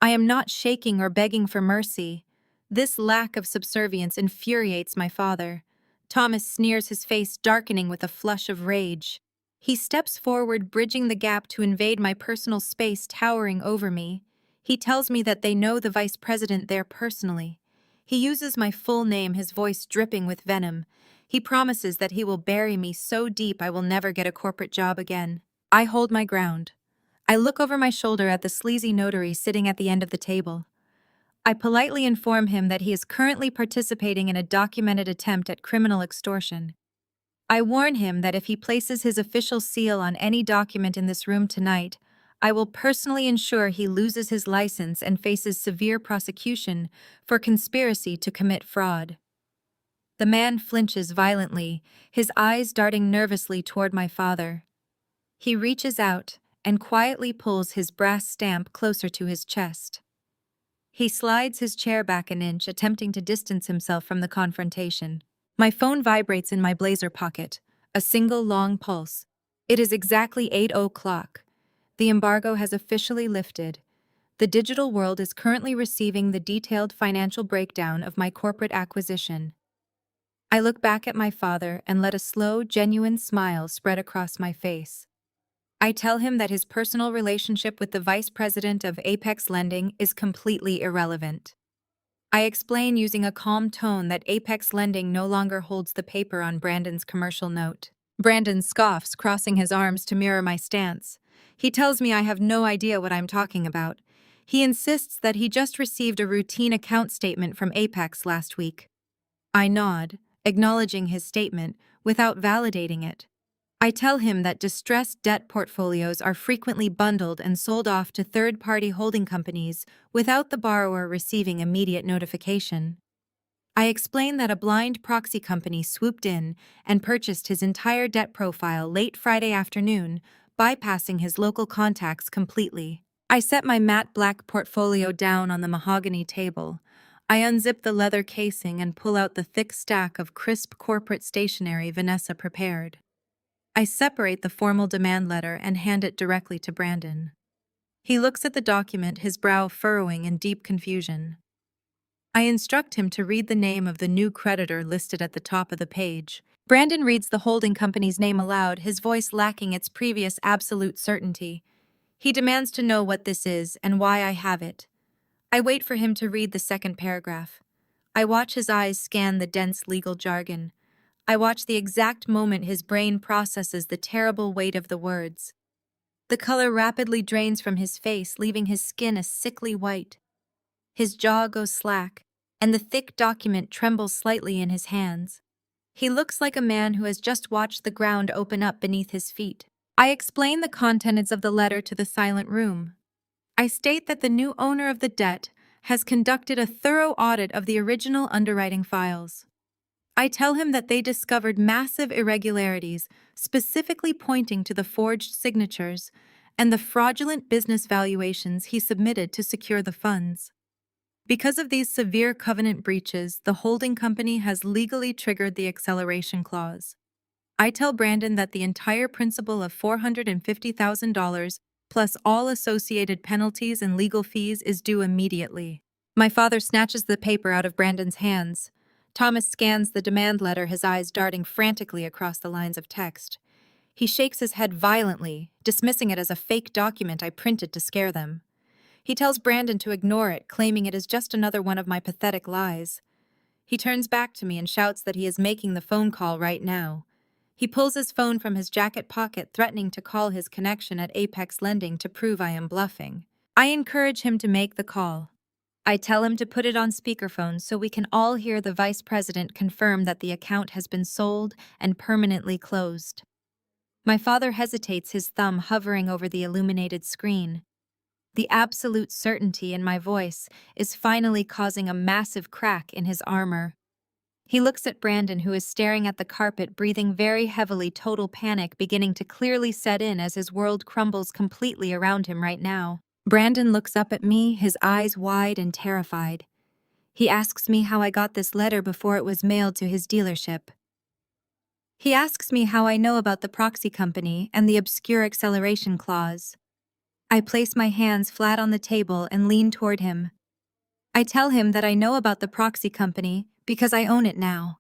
I am not shaking or begging for mercy. This lack of subservience infuriates my father. Thomas sneers, his face darkening with a flush of rage. He steps forward, bridging the gap to invade my personal space, towering over me. He tells me that they know the vice president there personally. He uses my full name, his voice dripping with venom. He promises that he will bury me so deep I will never get a corporate job again. I hold my ground. I look over my shoulder at the sleazy notary sitting at the end of the table. I politely inform him that he is currently participating in a documented attempt at criminal extortion. I warn him that if he places his official seal on any document in this room tonight, I will personally ensure he loses his license and faces severe prosecution for conspiracy to commit fraud. The man flinches violently, his eyes darting nervously toward my father. He reaches out and quietly pulls his brass stamp closer to his chest. He slides his chair back an inch, attempting to distance himself from the confrontation. My phone vibrates in my blazer pocket, a single long pulse. It is exactly 8:00. The embargo has officially lifted. The digital world is currently receiving the detailed financial breakdown of my corporate acquisition. I look back at my father and let a slow, genuine smile spread across my face. I tell him that his personal relationship with the vice president of Apex Lending is completely irrelevant. I explain using a calm tone that Apex Lending no longer holds the paper on Brandon's commercial note. Brandon scoffs, crossing his arms to mirror my stance. He tells me I have no idea what I'm talking about. He insists that he just received a routine account statement from Apex last week. I nod, acknowledging his statement, without validating it. I tell him that distressed debt portfolios are frequently bundled and sold off to third-party holding companies without the borrower receiving immediate notification. I explain that a blind proxy company swooped in and purchased his entire debt profile late Friday afternoon, bypassing his local contacts completely. I set my matte black portfolio down on the mahogany table. I unzip the leather casing and pull out the thick stack of crisp corporate stationery Vanessa prepared. I separate the formal demand letter and hand it directly to Brandon. He looks at the document, his brow furrowing in deep confusion. I instruct him to read the name of the new creditor listed at the top of the page. Brandon reads the holding company's name aloud, his voice lacking its previous absolute certainty. He demands to know what this is and why I have it. I wait for him to read the second paragraph. I watch his eyes scan the dense legal jargon. I watch the exact moment his brain processes the terrible weight of the words. The color rapidly drains from his face, leaving his skin a sickly white. His jaw goes slack, and the thick document trembles slightly in his hands. He looks like a man who has just watched the ground open up beneath his feet. I explain the contents of the letter to the silent room. I state that the new owner of the debt has conducted a thorough audit of the original underwriting files. I tell him that they discovered massive irregularities, specifically pointing to the forged signatures and the fraudulent business valuations he submitted to secure the funds. Because of these severe covenant breaches, the holding company has legally triggered the acceleration clause. I tell Brandon that the entire principal of $450,000 plus all associated penalties and legal fees is due immediately. My father snatches the paper out of Brandon's hands. Thomas scans the demand letter, his eyes darting frantically across the lines of text. He shakes his head violently, dismissing it as a fake document I printed to scare them. He tells Brandon to ignore it, claiming it is just another one of my pathetic lies. He turns back to me and shouts that he is making the phone call right now. He pulls his phone from his jacket pocket, threatening to call his connection at Apex Lending to prove I am bluffing. I encourage him to make the call. I tell him to put it on speakerphone so we can all hear the vice president confirm that the account has been sold and permanently closed. My father hesitates, his thumb hovering over the illuminated screen. The absolute certainty in my voice is finally causing a massive crack in his armor. He looks at Brandon, who is staring at the carpet, breathing very heavily, total panic beginning to clearly set in as his world crumbles completely around him right now. Brandon looks up at me, his eyes wide and terrified. He asks me how I got this letter before it was mailed to his dealership. He asks me how I know about the proxy company and the obscure acceleration clause. I place my hands flat on the table and lean toward him. I tell him that I know about the proxy company because I own it now.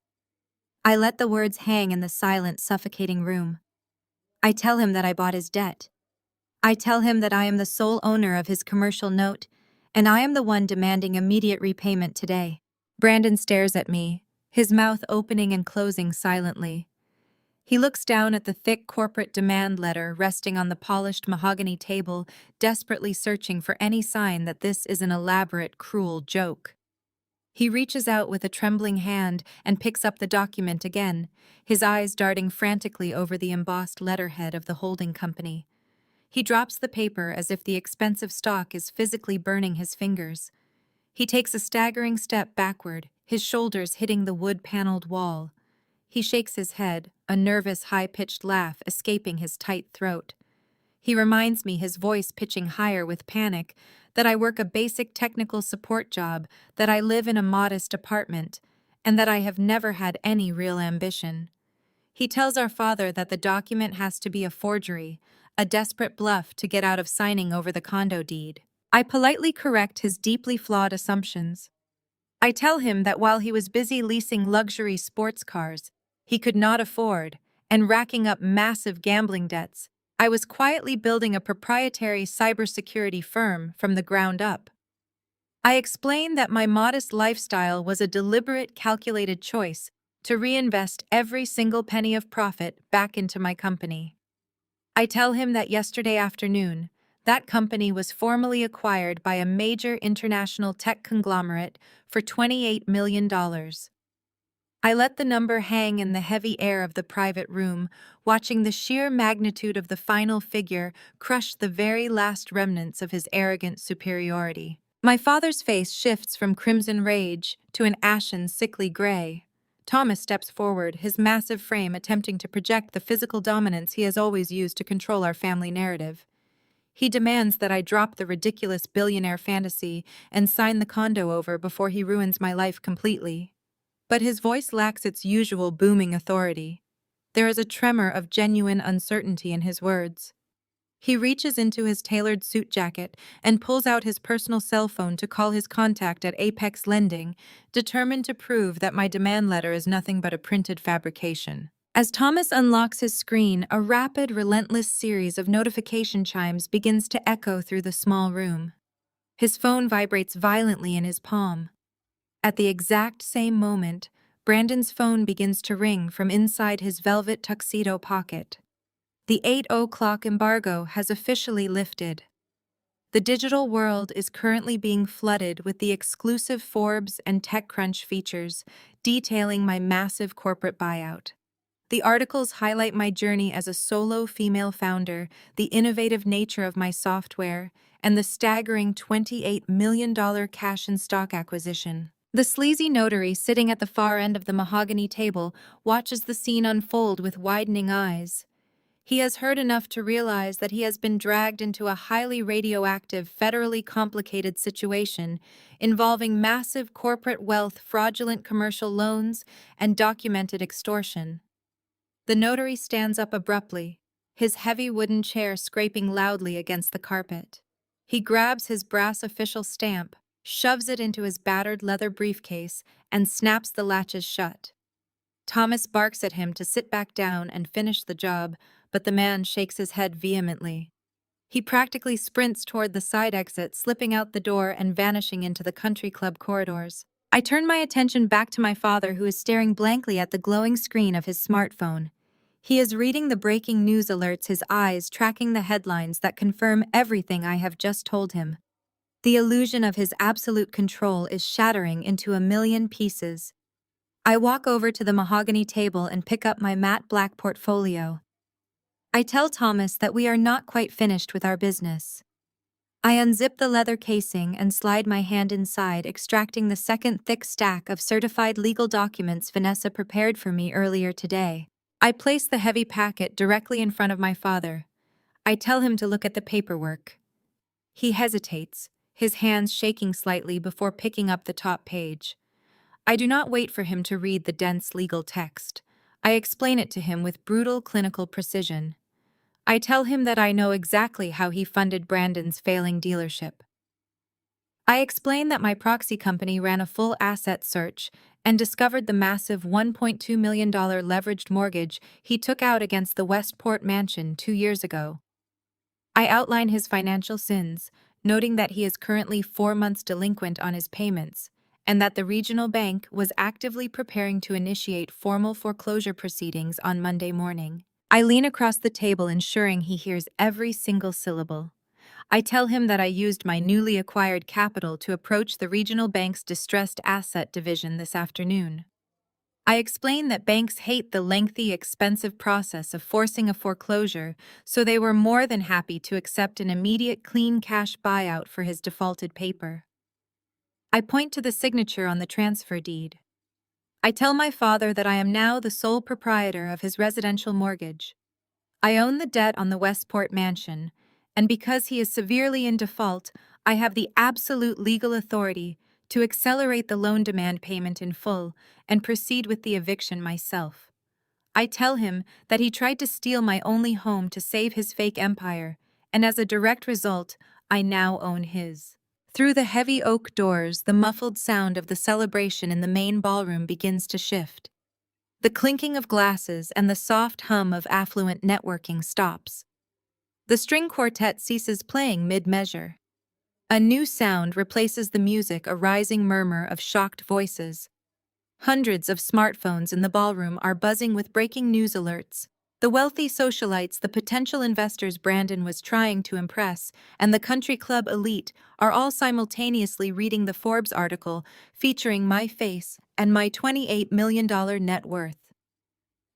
I let the words hang in the silent, suffocating room. I tell him that I bought his debt. I tell him that I am the sole owner of his commercial note, and I am the one demanding immediate repayment today. Brandon stares at me, his mouth opening and closing silently. He looks down at the thick corporate demand letter resting on the polished mahogany table, desperately searching for any sign that this is an elaborate, cruel joke. He reaches out with a trembling hand and picks up the document again, his eyes darting frantically over the embossed letterhead of the holding company. He drops the paper as if the expensive stock is physically burning his fingers. He takes a staggering step backward, his shoulders hitting the wood-paneled wall. He shakes his head, a nervous, high-pitched laugh escaping his tight throat. He reminds me, his voice pitching higher with panic, that I work a basic technical support job, that I live in a modest apartment, and that I have never had any real ambition. He tells our father that the document has to be a forgery, a desperate bluff to get out of signing over the condo deed. I politely correct his deeply flawed assumptions. I tell him that while he was busy leasing luxury sports cars he could not afford and racking up massive gambling debts, I was quietly building a proprietary cybersecurity firm from the ground up. I explain that my modest lifestyle was a deliberate, calculated choice to reinvest every single penny of profit back into my company. I tell him that yesterday afternoon, that company was formally acquired by a major international tech conglomerate for $28 million. I let the number hang in the heavy air of the private room, watching the sheer magnitude of the final figure crush the very last remnants of his arrogant superiority. My father's face shifts from crimson rage to an ashen, sickly gray. Thomas steps forward, his massive frame attempting to project the physical dominance he has always used to control our family narrative. He demands that I drop the ridiculous billionaire fantasy and sign the condo over before he ruins my life completely. But his voice lacks its usual booming authority. There is a tremor of genuine uncertainty in his words. He reaches into his tailored suit jacket and pulls out his personal cell phone to call his contact at Apex Lending, determined to prove that my demand letter is nothing but a printed fabrication. As Thomas unlocks his screen, a rapid, relentless series of notification chimes begins to echo through the small room. His phone vibrates violently in his palm. At the exact same moment, Brandon's phone begins to ring from inside his velvet tuxedo pocket. The 8 o'clock embargo has officially lifted. The digital world is currently being flooded with the exclusive Forbes and TechCrunch features detailing my massive corporate buyout. The articles highlight my journey as a solo female founder, the innovative nature of my software, and the staggering $28 million cash and stock acquisition. The sleazy notary sitting at the far end of the mahogany table watches the scene unfold with widening eyes. He has heard enough to realize that he has been dragged into a highly radioactive, federally complicated situation involving massive corporate wealth, fraudulent commercial loans, and documented extortion. The notary stands up abruptly, his heavy wooden chair scraping loudly against the carpet. He grabs his brass official stamp, shoves it into his battered leather briefcase, and snaps the latches shut. Thomas barks at him to sit back down and finish the job, but the man shakes his head vehemently. He practically sprints toward the side exit, slipping out the door and vanishing into the country club corridors. I turn my attention back to my father, who is staring blankly at the glowing screen of his smartphone. He is reading the breaking news alerts, his eyes tracking the headlines that confirm everything I have just told him. The illusion of his absolute control is shattering into a million pieces. I walk over to the mahogany table and pick up my matte black portfolio. I tell Thomas that we are not quite finished with our business. I unzip the leather casing and slide my hand inside, extracting the second thick stack of certified legal documents Vanessa prepared for me earlier today. I place the heavy packet directly in front of my father. I tell him to look at the paperwork. He hesitates, his hands shaking slightly before picking up the top page. I do not wait for him to read the dense legal text. I explain it to him with brutal clinical precision. I tell him that I know exactly how he funded Brandon's failing dealership. I explain that my proxy company ran a full asset search and discovered the massive $1.2 million leveraged mortgage he took out against the Westport mansion 2 years ago. I outline his financial sins, noting that he is currently 4 months delinquent on his payments, and that the regional bank was actively preparing to initiate formal foreclosure proceedings on Monday morning. I lean across the table, ensuring he hears every single syllable. I tell him that I used my newly acquired capital to approach the regional bank's distressed asset division this afternoon. I explain that banks hate the lengthy, expensive process of forcing a foreclosure, so they were more than happy to accept an immediate clean cash buyout for his defaulted paper. I point to the signature on the transfer deed. I tell my father that I am now the sole proprietor of his residential mortgage. I own the debt on the Westport mansion, and because he is severely in default, I have the absolute legal authority to accelerate the loan demand payment in full and proceed with the eviction myself. I tell him that he tried to steal my only home to save his fake empire, and as a direct result, I now own his. Through the heavy oak doors, the muffled sound of the celebration in the main ballroom begins to shift. The clinking of glasses and the soft hum of affluent networking stops. The string quartet ceases playing mid-measure. A new sound replaces the music, a rising murmur of shocked voices. Hundreds of smartphones in the ballroom are buzzing with breaking news alerts. The wealthy socialites, the potential investors Brandon was trying to impress, and the country club elite are all simultaneously reading the Forbes article featuring my face and my $28 million net worth.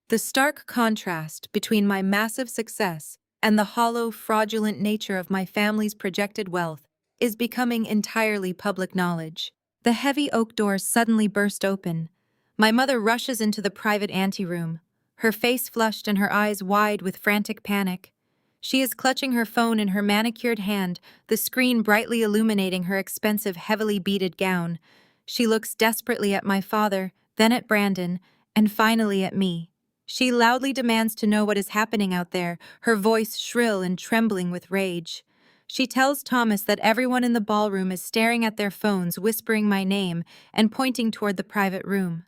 The stark contrast between my massive success and the hollow, fraudulent nature of my family's projected wealth is becoming entirely public knowledge. The heavy oak doors suddenly burst open. My mother rushes into the private anteroom, her face flushed and her eyes wide with frantic panic. She is clutching her phone in her manicured hand, the screen brightly illuminating her expensive, heavily beaded gown. She looks desperately at my father, then at Brandon, and finally at me. She loudly demands to know what is happening out there, her voice shrill and trembling with rage. She tells Thomas that everyone in the ballroom is staring at their phones, whispering my name, and pointing toward the private room.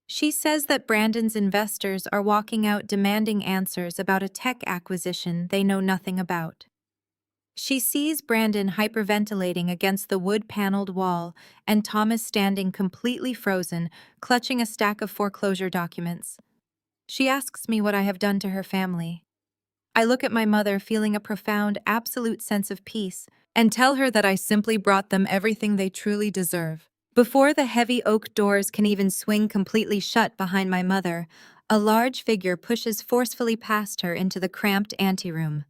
She says that Brandon's investors are walking out demanding answers about a tech acquisition they know nothing about. She sees Brandon hyperventilating against the wood-paneled wall and Thomas standing completely frozen, clutching a stack of foreclosure documents. She asks me what I have done to her family. I look at my mother, feeling a profound, absolute sense of peace, and tell her that I simply brought them everything they truly deserve. Before the heavy oak doors can even swing completely shut behind my mother, a large figure pushes forcefully past her into the cramped anteroom.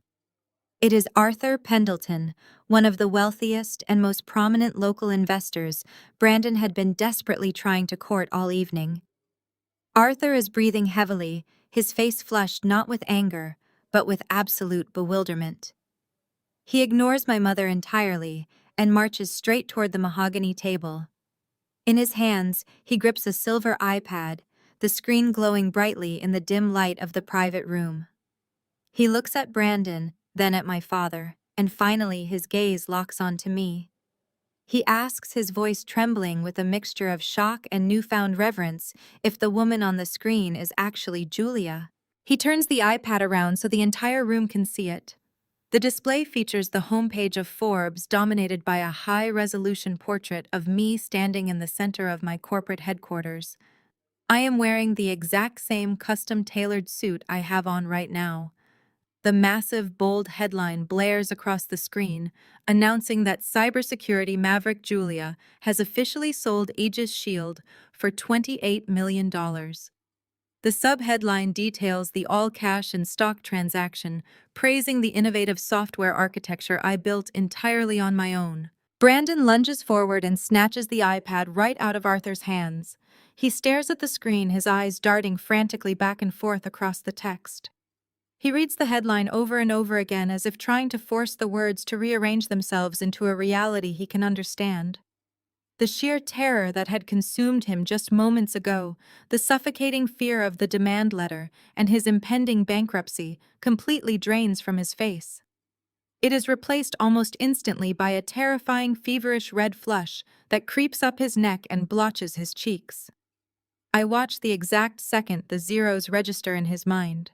It is Arthur Pendleton, one of the wealthiest and most prominent local investors Brandon had been desperately trying to court all evening. Arthur is breathing heavily, his face flushed not with anger, but with absolute bewilderment. He ignores my mother entirely and marches straight toward the mahogany table. In his hands, he grips a silver iPad, the screen glowing brightly in the dim light of the private room. He looks at Brandon, then at my father, and finally his gaze locks onto me. He asks, his voice trembling with a mixture of shock and newfound reverence, if the woman on the screen is actually Julia. He turns the iPad around so the entire room can see it. The display features the homepage of Forbes, dominated by a high-resolution portrait of me standing in the center of my corporate headquarters. I am wearing the exact same custom-tailored suit I have on right now. The massive, bold headline blares across the screen, announcing that cybersecurity maverick Julia has officially sold Aegis Shield for $28 million. The subheadline details the all-cash and stock transaction, praising the innovative software architecture I built entirely on my own. Brandon lunges forward and snatches the iPad right out of Arthur's hands. He stares at the screen, his eyes darting frantically back and forth across the text. He reads the headline over and over again as if trying to force the words to rearrange themselves into a reality he can understand. The sheer terror that had consumed him just moments ago, the suffocating fear of the demand letter and his impending bankruptcy, completely drains from his face. It is replaced almost instantly by a terrifying, feverish red flush that creeps up his neck and blotches his cheeks. I watch the exact second the zeros register in his mind.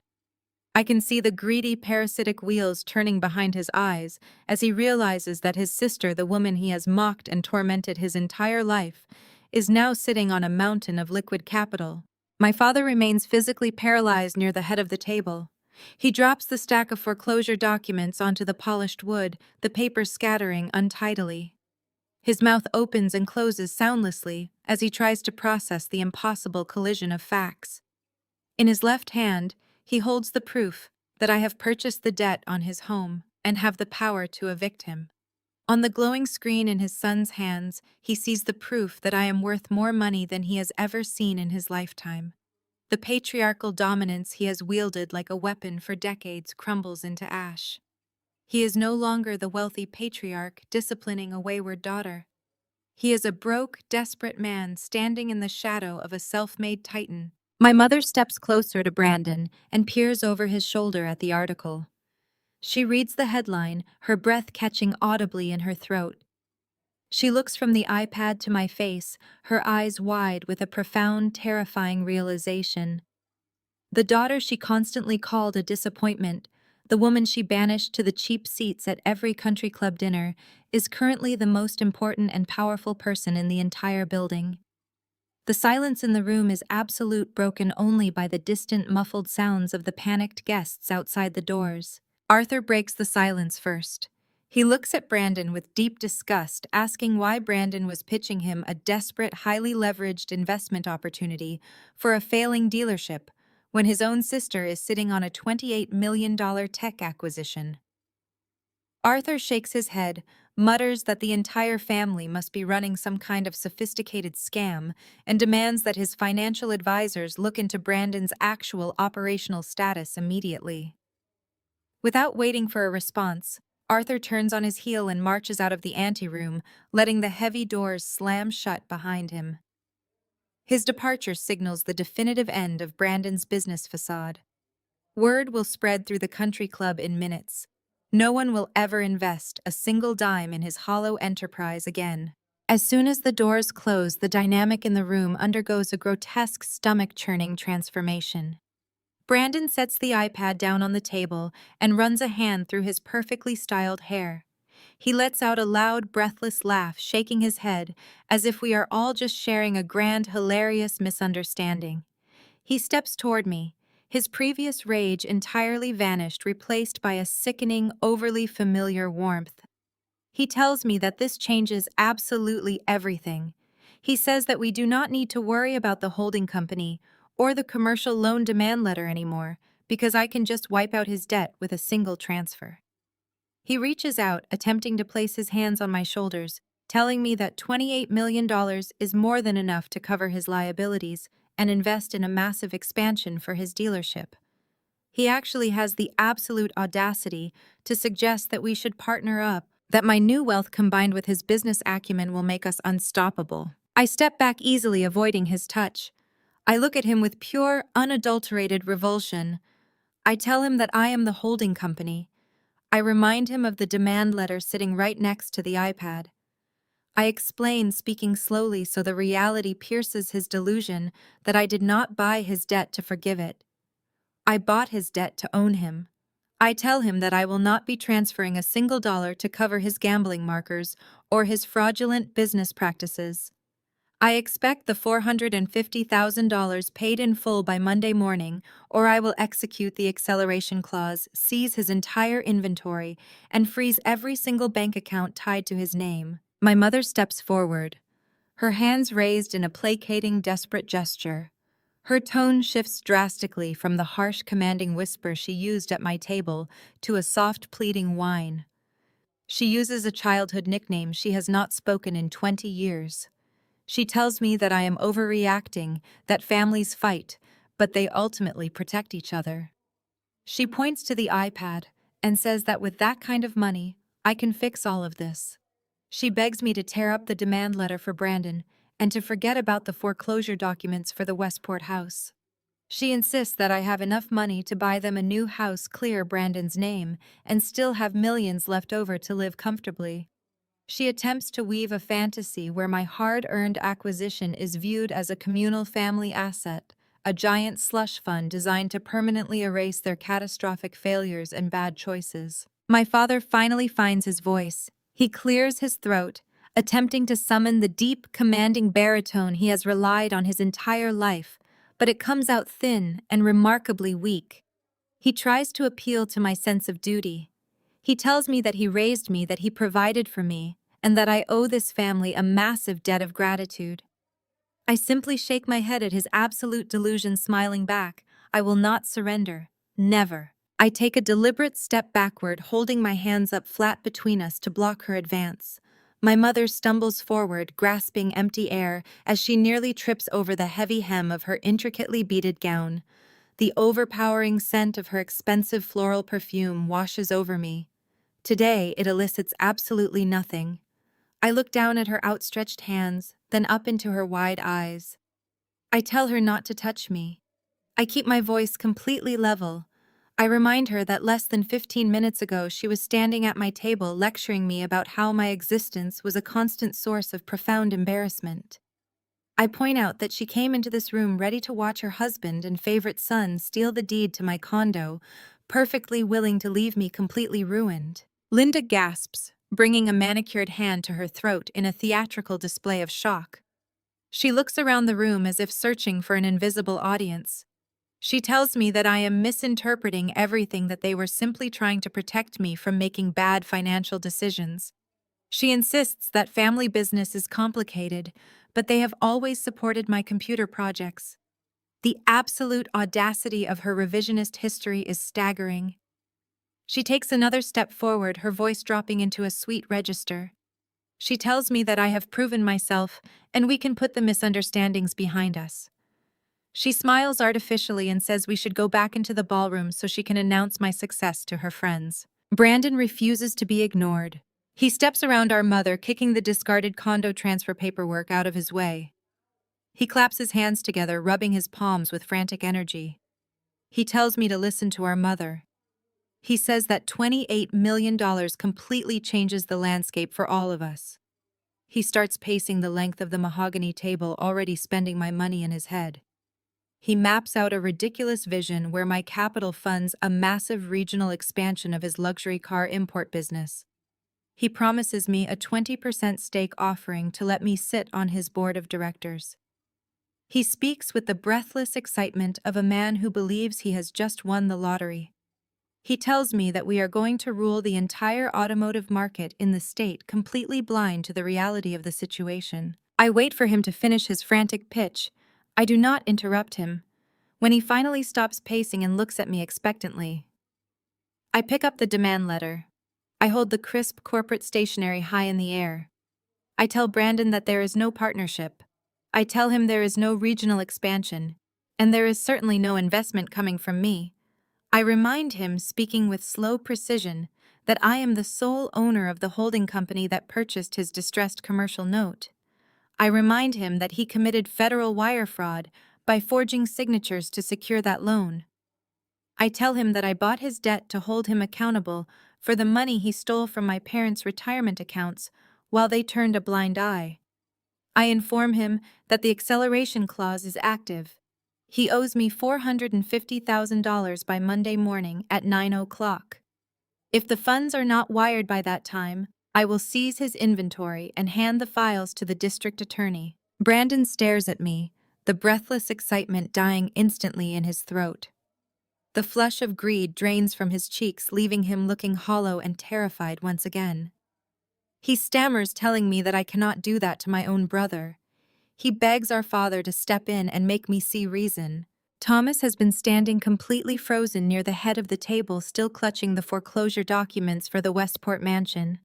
I can see the greedy, parasitic wheels turning behind his eyes as he realizes that his sister, the woman he has mocked and tormented his entire life, is now sitting on a mountain of liquid capital. My father remains physically paralyzed near the head of the table. He drops the stack of foreclosure documents onto the polished wood, the paper scattering untidily. His mouth opens and closes soundlessly as he tries to process the impossible collision of facts. In his left hand, he holds the proof that I have purchased the debt on his home and have the power to evict him. On the glowing screen in his son's hands, he sees the proof that I am worth more money than he has ever seen in his lifetime. The patriarchal dominance he has wielded like a weapon for decades crumbles into ash. He is no longer the wealthy patriarch disciplining a wayward daughter. He is a broke, desperate man standing in the shadow of a self-made titan. My mother steps closer to Brandon and peers over his shoulder at the article. She reads the headline, her breath catching audibly in her throat. She looks from the iPad to my face, her eyes wide with a profound, terrifying realization. The daughter she constantly called a disappointment, the woman she banished to the cheap seats at every country club dinner, is currently the most important and powerful person in the entire building. The silence in the room is absolute, broken only by the distant, muffled sounds of the panicked guests outside the doors. Arthur breaks the silence first. He looks at Brandon with deep disgust, asking why Brandon was pitching him a desperate, highly leveraged investment opportunity for a failing dealership when his own sister is sitting on a $28 million tech acquisition. Arthur shakes his head, mutters that the entire family must be running some kind of sophisticated scam, and demands that his financial advisors look into Brandon's actual operational status immediately. Without waiting for a response, Arthur turns on his heel and marches out of the anteroom, letting the heavy doors slam shut behind him. His departure signals the definitive end of Brandon's business facade. Word will spread through the country club in minutes. No one will ever invest a single dime in his hollow enterprise again. As soon as the doors close, the dynamic in the room undergoes a grotesque, stomach-churning transformation. Brandon sets the iPad down on the table and runs a hand through his perfectly styled hair. He lets out a loud, breathless laugh, shaking his head, as if we are all just sharing a grand, hilarious misunderstanding. He steps toward me, his previous rage entirely vanished, replaced by a sickening, overly familiar warmth. He tells me that this changes absolutely everything. He says that we do not need to worry about the holding company or the commercial loan demand letter anymore, because I can just wipe out his debt with a single transfer. He reaches out, attempting to place his hands on my shoulders, telling me that $28 million is more than enough to cover his liabilities and invest in a massive expansion for his dealership. He actually has the absolute audacity to suggest that we should partner up, that my new wealth combined with his business acumen will make us unstoppable. I step back easily, avoiding his touch. I look at him with pure, unadulterated revulsion. I tell him that I am the holding company. I remind him of the demand letter sitting right next to the iPad. I explain, speaking slowly so the reality pierces his delusion, that I did not buy his debt to forgive it. I bought his debt to own him. I tell him that I will not be transferring a single dollar to cover his gambling markers or his fraudulent business practices. I expect the $450,000 paid in full by Monday morning, or I will execute the acceleration clause, seize his entire inventory, and freeze every single bank account tied to his name. My mother steps forward, her hands raised in a placating, desperate gesture. Her tone shifts drastically from the harsh, commanding whisper she used at my table to a soft, pleading whine. She uses a childhood nickname she has not spoken in 20 years. She tells me that I am overreacting, that families fight, but they ultimately protect each other. She points to the iPad and says that with that kind of money, I can fix all of this. She begs me to tear up the demand letter for Brandon and to forget about the foreclosure documents for the Westport house. She insists that I have enough money to buy them a new house clear Brandon's name and still have millions left over to live comfortably. She attempts to weave a fantasy where my hard-earned acquisition is viewed as a communal family asset, a giant slush fund designed to permanently erase their catastrophic failures and bad choices. My father finally finds his voice. He clears his throat, attempting to summon the deep, commanding baritone he has relied on his entire life, but it comes out thin and remarkably weak. He tries to appeal to my sense of duty. He tells me that he raised me, that he provided for me, and that I owe this family a massive debt of gratitude. I simply shake my head at his absolute delusion, smiling back. I will not surrender. Never. I take a deliberate step backward, holding my hands up flat between us to block her advance. My mother stumbles forward, grasping empty air, as she nearly trips over the heavy hem of her intricately beaded gown. The overpowering scent of her expensive floral perfume washes over me. Today, it elicits absolutely nothing. I look down at her outstretched hands, then up into her wide eyes. I tell her not to touch me. I keep my voice completely level. I remind her that less than 15 minutes ago she was standing at my table lecturing me about how my existence was a constant source of profound embarrassment. I point out that she came into this room ready to watch her husband and favorite son steal the deed to my condo, perfectly willing to leave me completely ruined. Linda gasps, bringing a manicured hand to her throat in a theatrical display of shock. She looks around the room as if searching for an invisible audience. She tells me that I am misinterpreting everything, that they were simply trying to protect me from making bad financial decisions. She insists that family business is complicated, but they have always supported my computer projects. The absolute audacity of her revisionist history is staggering. She takes another step forward, her voice dropping into a sweet register. She tells me that I have proven myself, and we can put the misunderstandings behind us. She smiles artificially and says we should go back into the ballroom so she can announce my success to her friends. Brandon refuses to be ignored. He steps around our mother, kicking the discarded condo transfer paperwork out of his way. He claps his hands together, rubbing his palms with frantic energy. He tells me to listen to our mother. He says that $28 million completely changes the landscape for all of us. He starts pacing the length of the mahogany table, already spending my money in his head. He maps out a ridiculous vision where my capital funds a massive regional expansion of his luxury car import business. He promises me a 20% stake, offering to let me sit on his board of directors. He speaks with the breathless excitement of a man who believes he has just won the lottery. He tells me that we are going to rule the entire automotive market in the state, completely blind to the reality of the situation. I wait for him to finish his frantic pitch. I do not interrupt him. When he finally stops pacing and looks at me expectantly, I pick up the demand letter. I hold the crisp corporate stationery high in the air. I tell Brandon that there is no partnership. I tell him there is no regional expansion, and there is certainly no investment coming from me. I remind him, speaking with slow precision, that I am the sole owner of the holding company that purchased his distressed commercial note. I remind him that he committed federal wire fraud by forging signatures to secure that loan. I tell him that I bought his debt to hold him accountable for the money he stole from my parents' retirement accounts while they turned a blind eye. I inform him that the acceleration clause is active. He owes me $450,000 by Monday morning at 9 o'clock. If the funds are not wired by that time, I will seize his inventory and hand the files to the district attorney. Brandon stares at me, the breathless excitement dying instantly in his throat. The flush of greed drains from his cheeks, leaving him looking hollow and terrified once again. He stammers, telling me that I cannot do that to my own brother. He begs our father to step in and make me see reason. Thomas has been standing completely frozen near the head of the table, still clutching the foreclosure documents for the Westport mansion.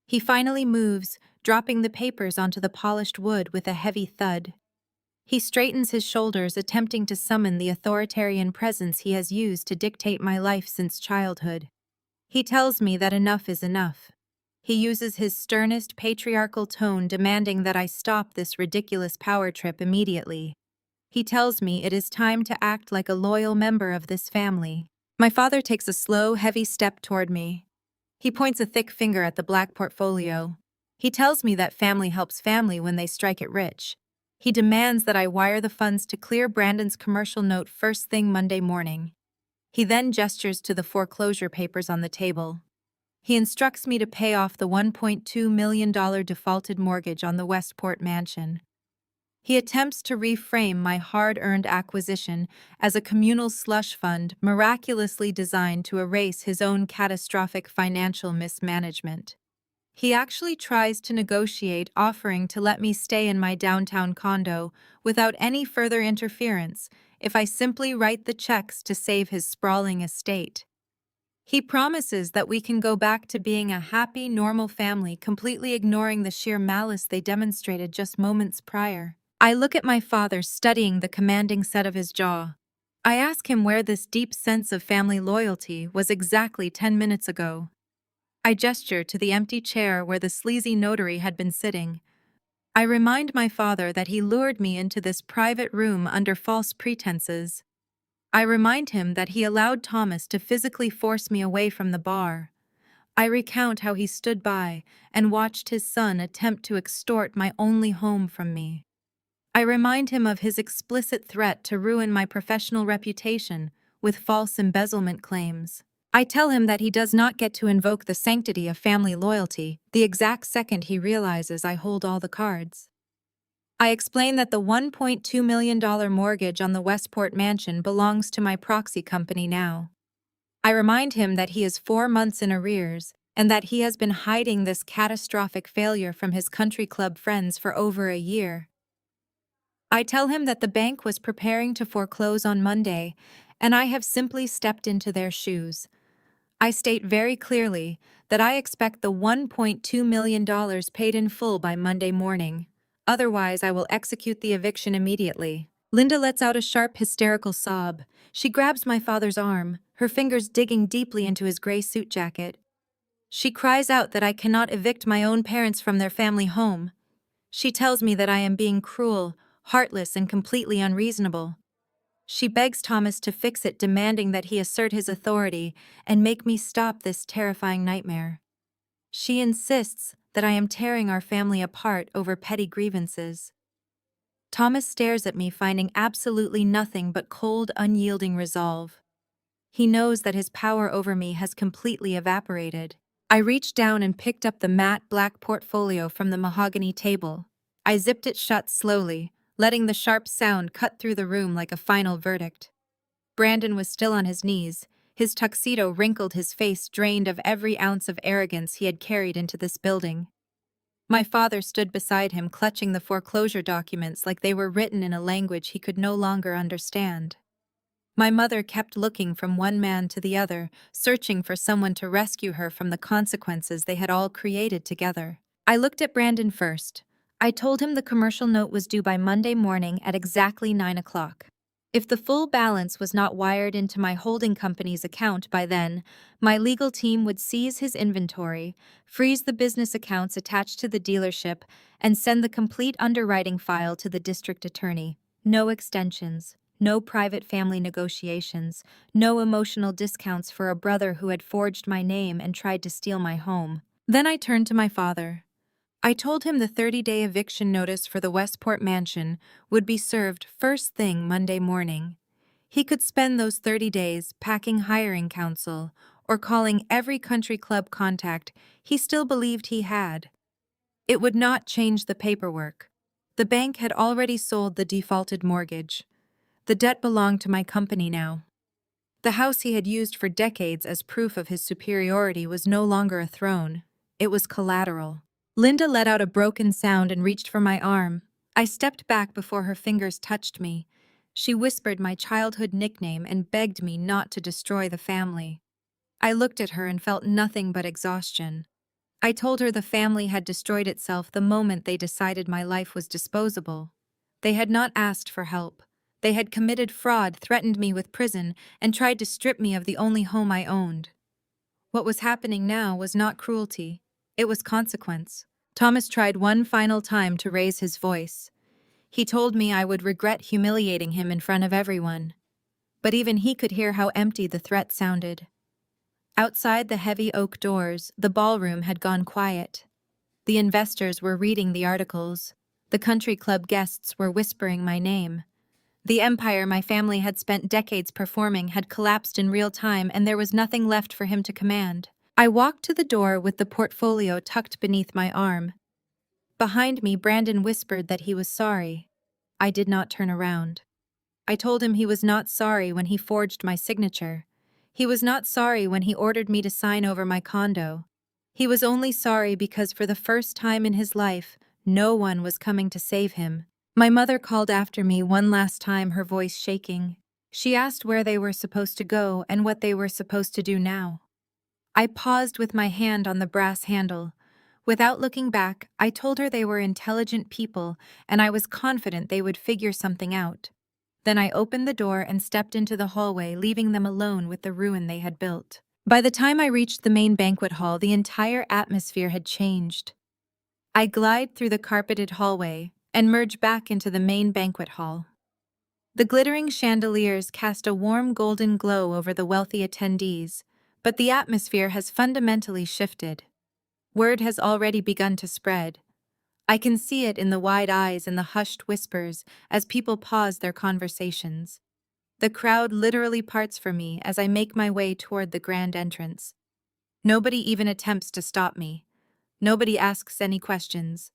He finally moves, dropping the papers onto the polished wood with a heavy thud. He straightens his shoulders, attempting to summon the authoritarian presence he has used to dictate my life since childhood. He tells me that enough is enough. He uses his sternest patriarchal tone, demanding that I stop this ridiculous power trip immediately. He tells me it is time to act like a loyal member of this family. My father takes a slow, heavy step toward me. He points a thick finger at the black portfolio. He tells me that family helps family when they strike it rich. He demands that I wire the funds to clear Brandon's commercial note first thing Monday morning. He then gestures to the foreclosure papers on the table. He instructs me to pay off the $1.2 million defaulted mortgage on the Westport mansion. He attempts to reframe my hard-earned acquisition as a communal slush fund miraculously designed to erase his own catastrophic financial mismanagement. He actually tries to negotiate, offering to let me stay in my downtown condo without any further interference if I simply write the checks to save his sprawling estate. He promises that we can go back to being a happy, normal family, completely ignoring the sheer malice they demonstrated just moments prior. I look at my father, studying the commanding set of his jaw. I ask him where this deep sense of family loyalty was exactly 10 minutes ago. I gesture to the empty chair where the sleazy notary had been sitting. I remind my father that he lured me into this private room under false pretenses. I remind him that he allowed Thomas to physically force me away from the bar. I recount how he stood by and watched his son attempt to extort my only home from me. I remind him of his explicit threat to ruin my professional reputation with false embezzlement claims. I tell him that he does not get to invoke the sanctity of family loyalty the exact second he realizes I hold all the cards. I explain that the $1.2 million mortgage on the Westport mansion belongs to my proxy company now. I remind him that he is 4 months in arrears and that he has been hiding this catastrophic failure from his country club friends for over a year. I tell him that the bank was preparing to foreclose on Monday, and I have simply stepped into their shoes. I state very clearly that I expect the $1.2 million paid in full by Monday morning. Otherwise, I will execute the eviction immediately. Linda lets out a sharp, hysterical sob. She grabs my father's arm, her fingers digging deeply into his gray suit jacket. She cries out that I cannot evict my own parents from their family home. She tells me that I am being cruel, heartless, and completely unreasonable. She begs Thomas to fix it, demanding that he assert his authority and make me stop this terrifying nightmare. She insists that I am tearing our family apart over petty grievances. Thomas stares at me, finding absolutely nothing but cold, unyielding resolve. He knows that his power over me has completely evaporated. I reached down and picked up the matte black portfolio from the mahogany table. I zipped it shut slowly, letting the sharp sound cut through the room like a final verdict. Brandon was still on his knees, his tuxedo wrinkled, his face drained of every ounce of arrogance he had carried into this building. My father stood beside him, clutching the foreclosure documents like they were written in a language he could no longer understand. My mother kept looking from one man to the other, searching for someone to rescue her from the consequences they had all created together. I looked at Brandon first. I told him the commercial note was due by Monday morning at exactly 9 o'clock. If the full balance was not wired into my holding company's account by then, my legal team would seize his inventory, freeze the business accounts attached to the dealership, and send the complete underwriting file to the district attorney. No extensions, no private family negotiations, no emotional discounts for a brother who had forged my name and tried to steal my home. Then I turned to my father. I told him the 30-day eviction notice for the Westport mansion would be served first thing Monday morning. He could spend those 30 days packing hiring counsel or calling every country club contact he still believed he had. It would not change the paperwork. The bank had already sold the defaulted mortgage. The debt belonged to my company now. The house he had used for decades as proof of his superiority was no longer a throne. It was collateral. Linda let out a broken sound and reached for my arm. I stepped back before her fingers touched me. She whispered my childhood nickname and begged me not to destroy the family. I looked at her and felt nothing but exhaustion. I told her the family had destroyed itself the moment they decided my life was disposable. They had not asked for help. They had committed fraud, threatened me with prison, and tried to strip me of the only home I owned. What was happening now was not cruelty. It was consequence. Thomas tried one final time to raise his voice. He told me I would regret humiliating him in front of everyone. But even he could hear how empty the threat sounded. Outside the heavy oak doors, the ballroom had gone quiet. The investors were reading the articles. The country club guests were whispering my name. The empire my family had spent decades performing had collapsed in real time, and there was nothing left for him to command. I walked to the door with the portfolio tucked beneath my arm. Behind me, Brandon whispered that he was sorry. I did not turn around. I told him he was not sorry when he forged my signature. He was not sorry when he ordered me to sign over my condo. He was only sorry because for the first time in his life, no one was coming to save him. My mother called after me one last time, her voice shaking. She asked where they were supposed to go and what they were supposed to do now. I paused with my hand on the brass handle. Without looking back, I told her they were intelligent people and I was confident they would figure something out. Then I opened the door and stepped into the hallway, leaving them alone with the ruin they had built. By the time I reached the main banquet hall, the entire atmosphere had changed. I glide through the carpeted hallway and merge back into the main banquet hall. The glittering chandeliers cast a warm golden glow over the wealthy attendees, but the atmosphere has fundamentally shifted. Word has already begun to spread. I can see it in the wide eyes and the hushed whispers as people pause their conversations. The crowd literally parts for me as I make my way toward the grand entrance. Nobody even attempts to stop me. Nobody asks any questions.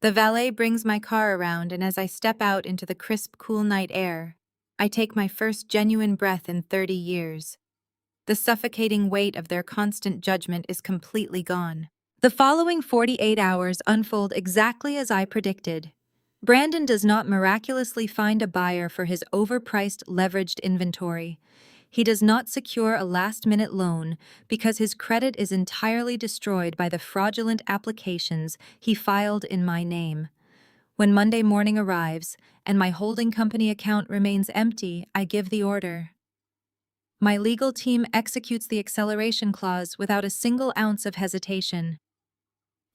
The valet brings my car around, and as I step out into the crisp, cool night air, I take my first genuine breath in 30 years. The suffocating weight of their constant judgment is completely gone. The following 48 hours unfold exactly as I predicted. Brandon does not miraculously find a buyer for his overpriced, leveraged inventory. He does not secure a last-minute loan because his credit is entirely destroyed by the fraudulent applications he filed in my name. When Monday morning arrives and my holding company account remains empty, I give the order. My legal team executes the acceleration clause without a single ounce of hesitation.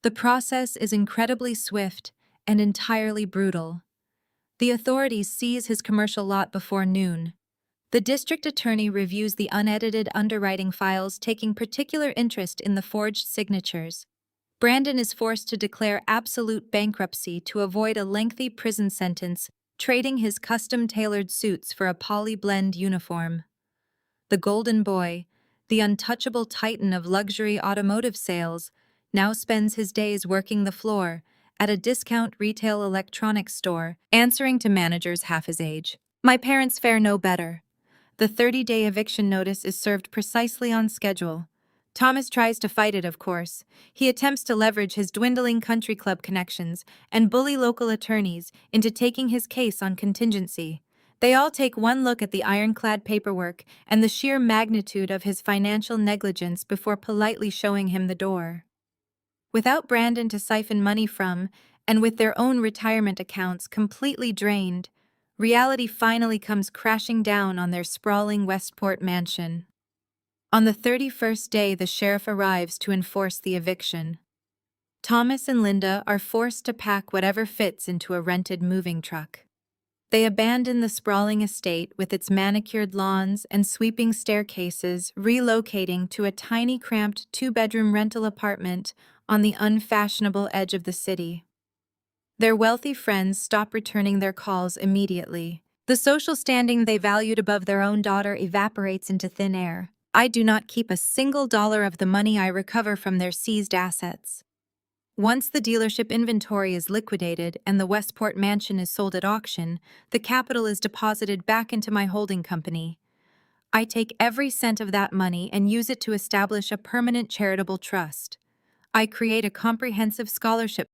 The process is incredibly swift and entirely brutal. The authorities seize his commercial lot before noon. The district attorney reviews the unedited underwriting files, taking particular interest in the forged signatures. Brandon is forced to declare absolute bankruptcy to avoid a lengthy prison sentence, trading his custom-tailored suits for a poly-blend uniform. The golden boy, the untouchable titan of luxury automotive sales, now spends his days working the floor at a discount retail electronics store, answering to managers half his age. My parents fare no better. The 30-day eviction notice is served precisely on schedule. Thomas tries to fight it, of course. He attempts to leverage his dwindling country club connections and bully local attorneys into taking his case on contingency. They all take one look at the ironclad paperwork and the sheer magnitude of his financial negligence before politely showing him the door. Without Brandon to siphon money from, and with their own retirement accounts completely drained, reality finally comes crashing down on their sprawling Westport mansion. On the 31st day, the sheriff arrives to enforce the eviction. Thomas and Linda are forced to pack whatever fits into a rented moving truck. They abandon the sprawling estate with its manicured lawns and sweeping staircases, relocating to a tiny, cramped two-bedroom rental apartment on the unfashionable edge of the city. Their wealthy friends stop returning their calls immediately. The social standing they valued above their own daughter evaporates into thin air. I do not keep a single dollar of the money I recover from their seized assets. Once the dealership inventory is liquidated and the Westport mansion is sold at auction, the capital is deposited back into my holding company. I take every cent of that money and use it to establish a permanent charitable trust. I create a comprehensive scholarship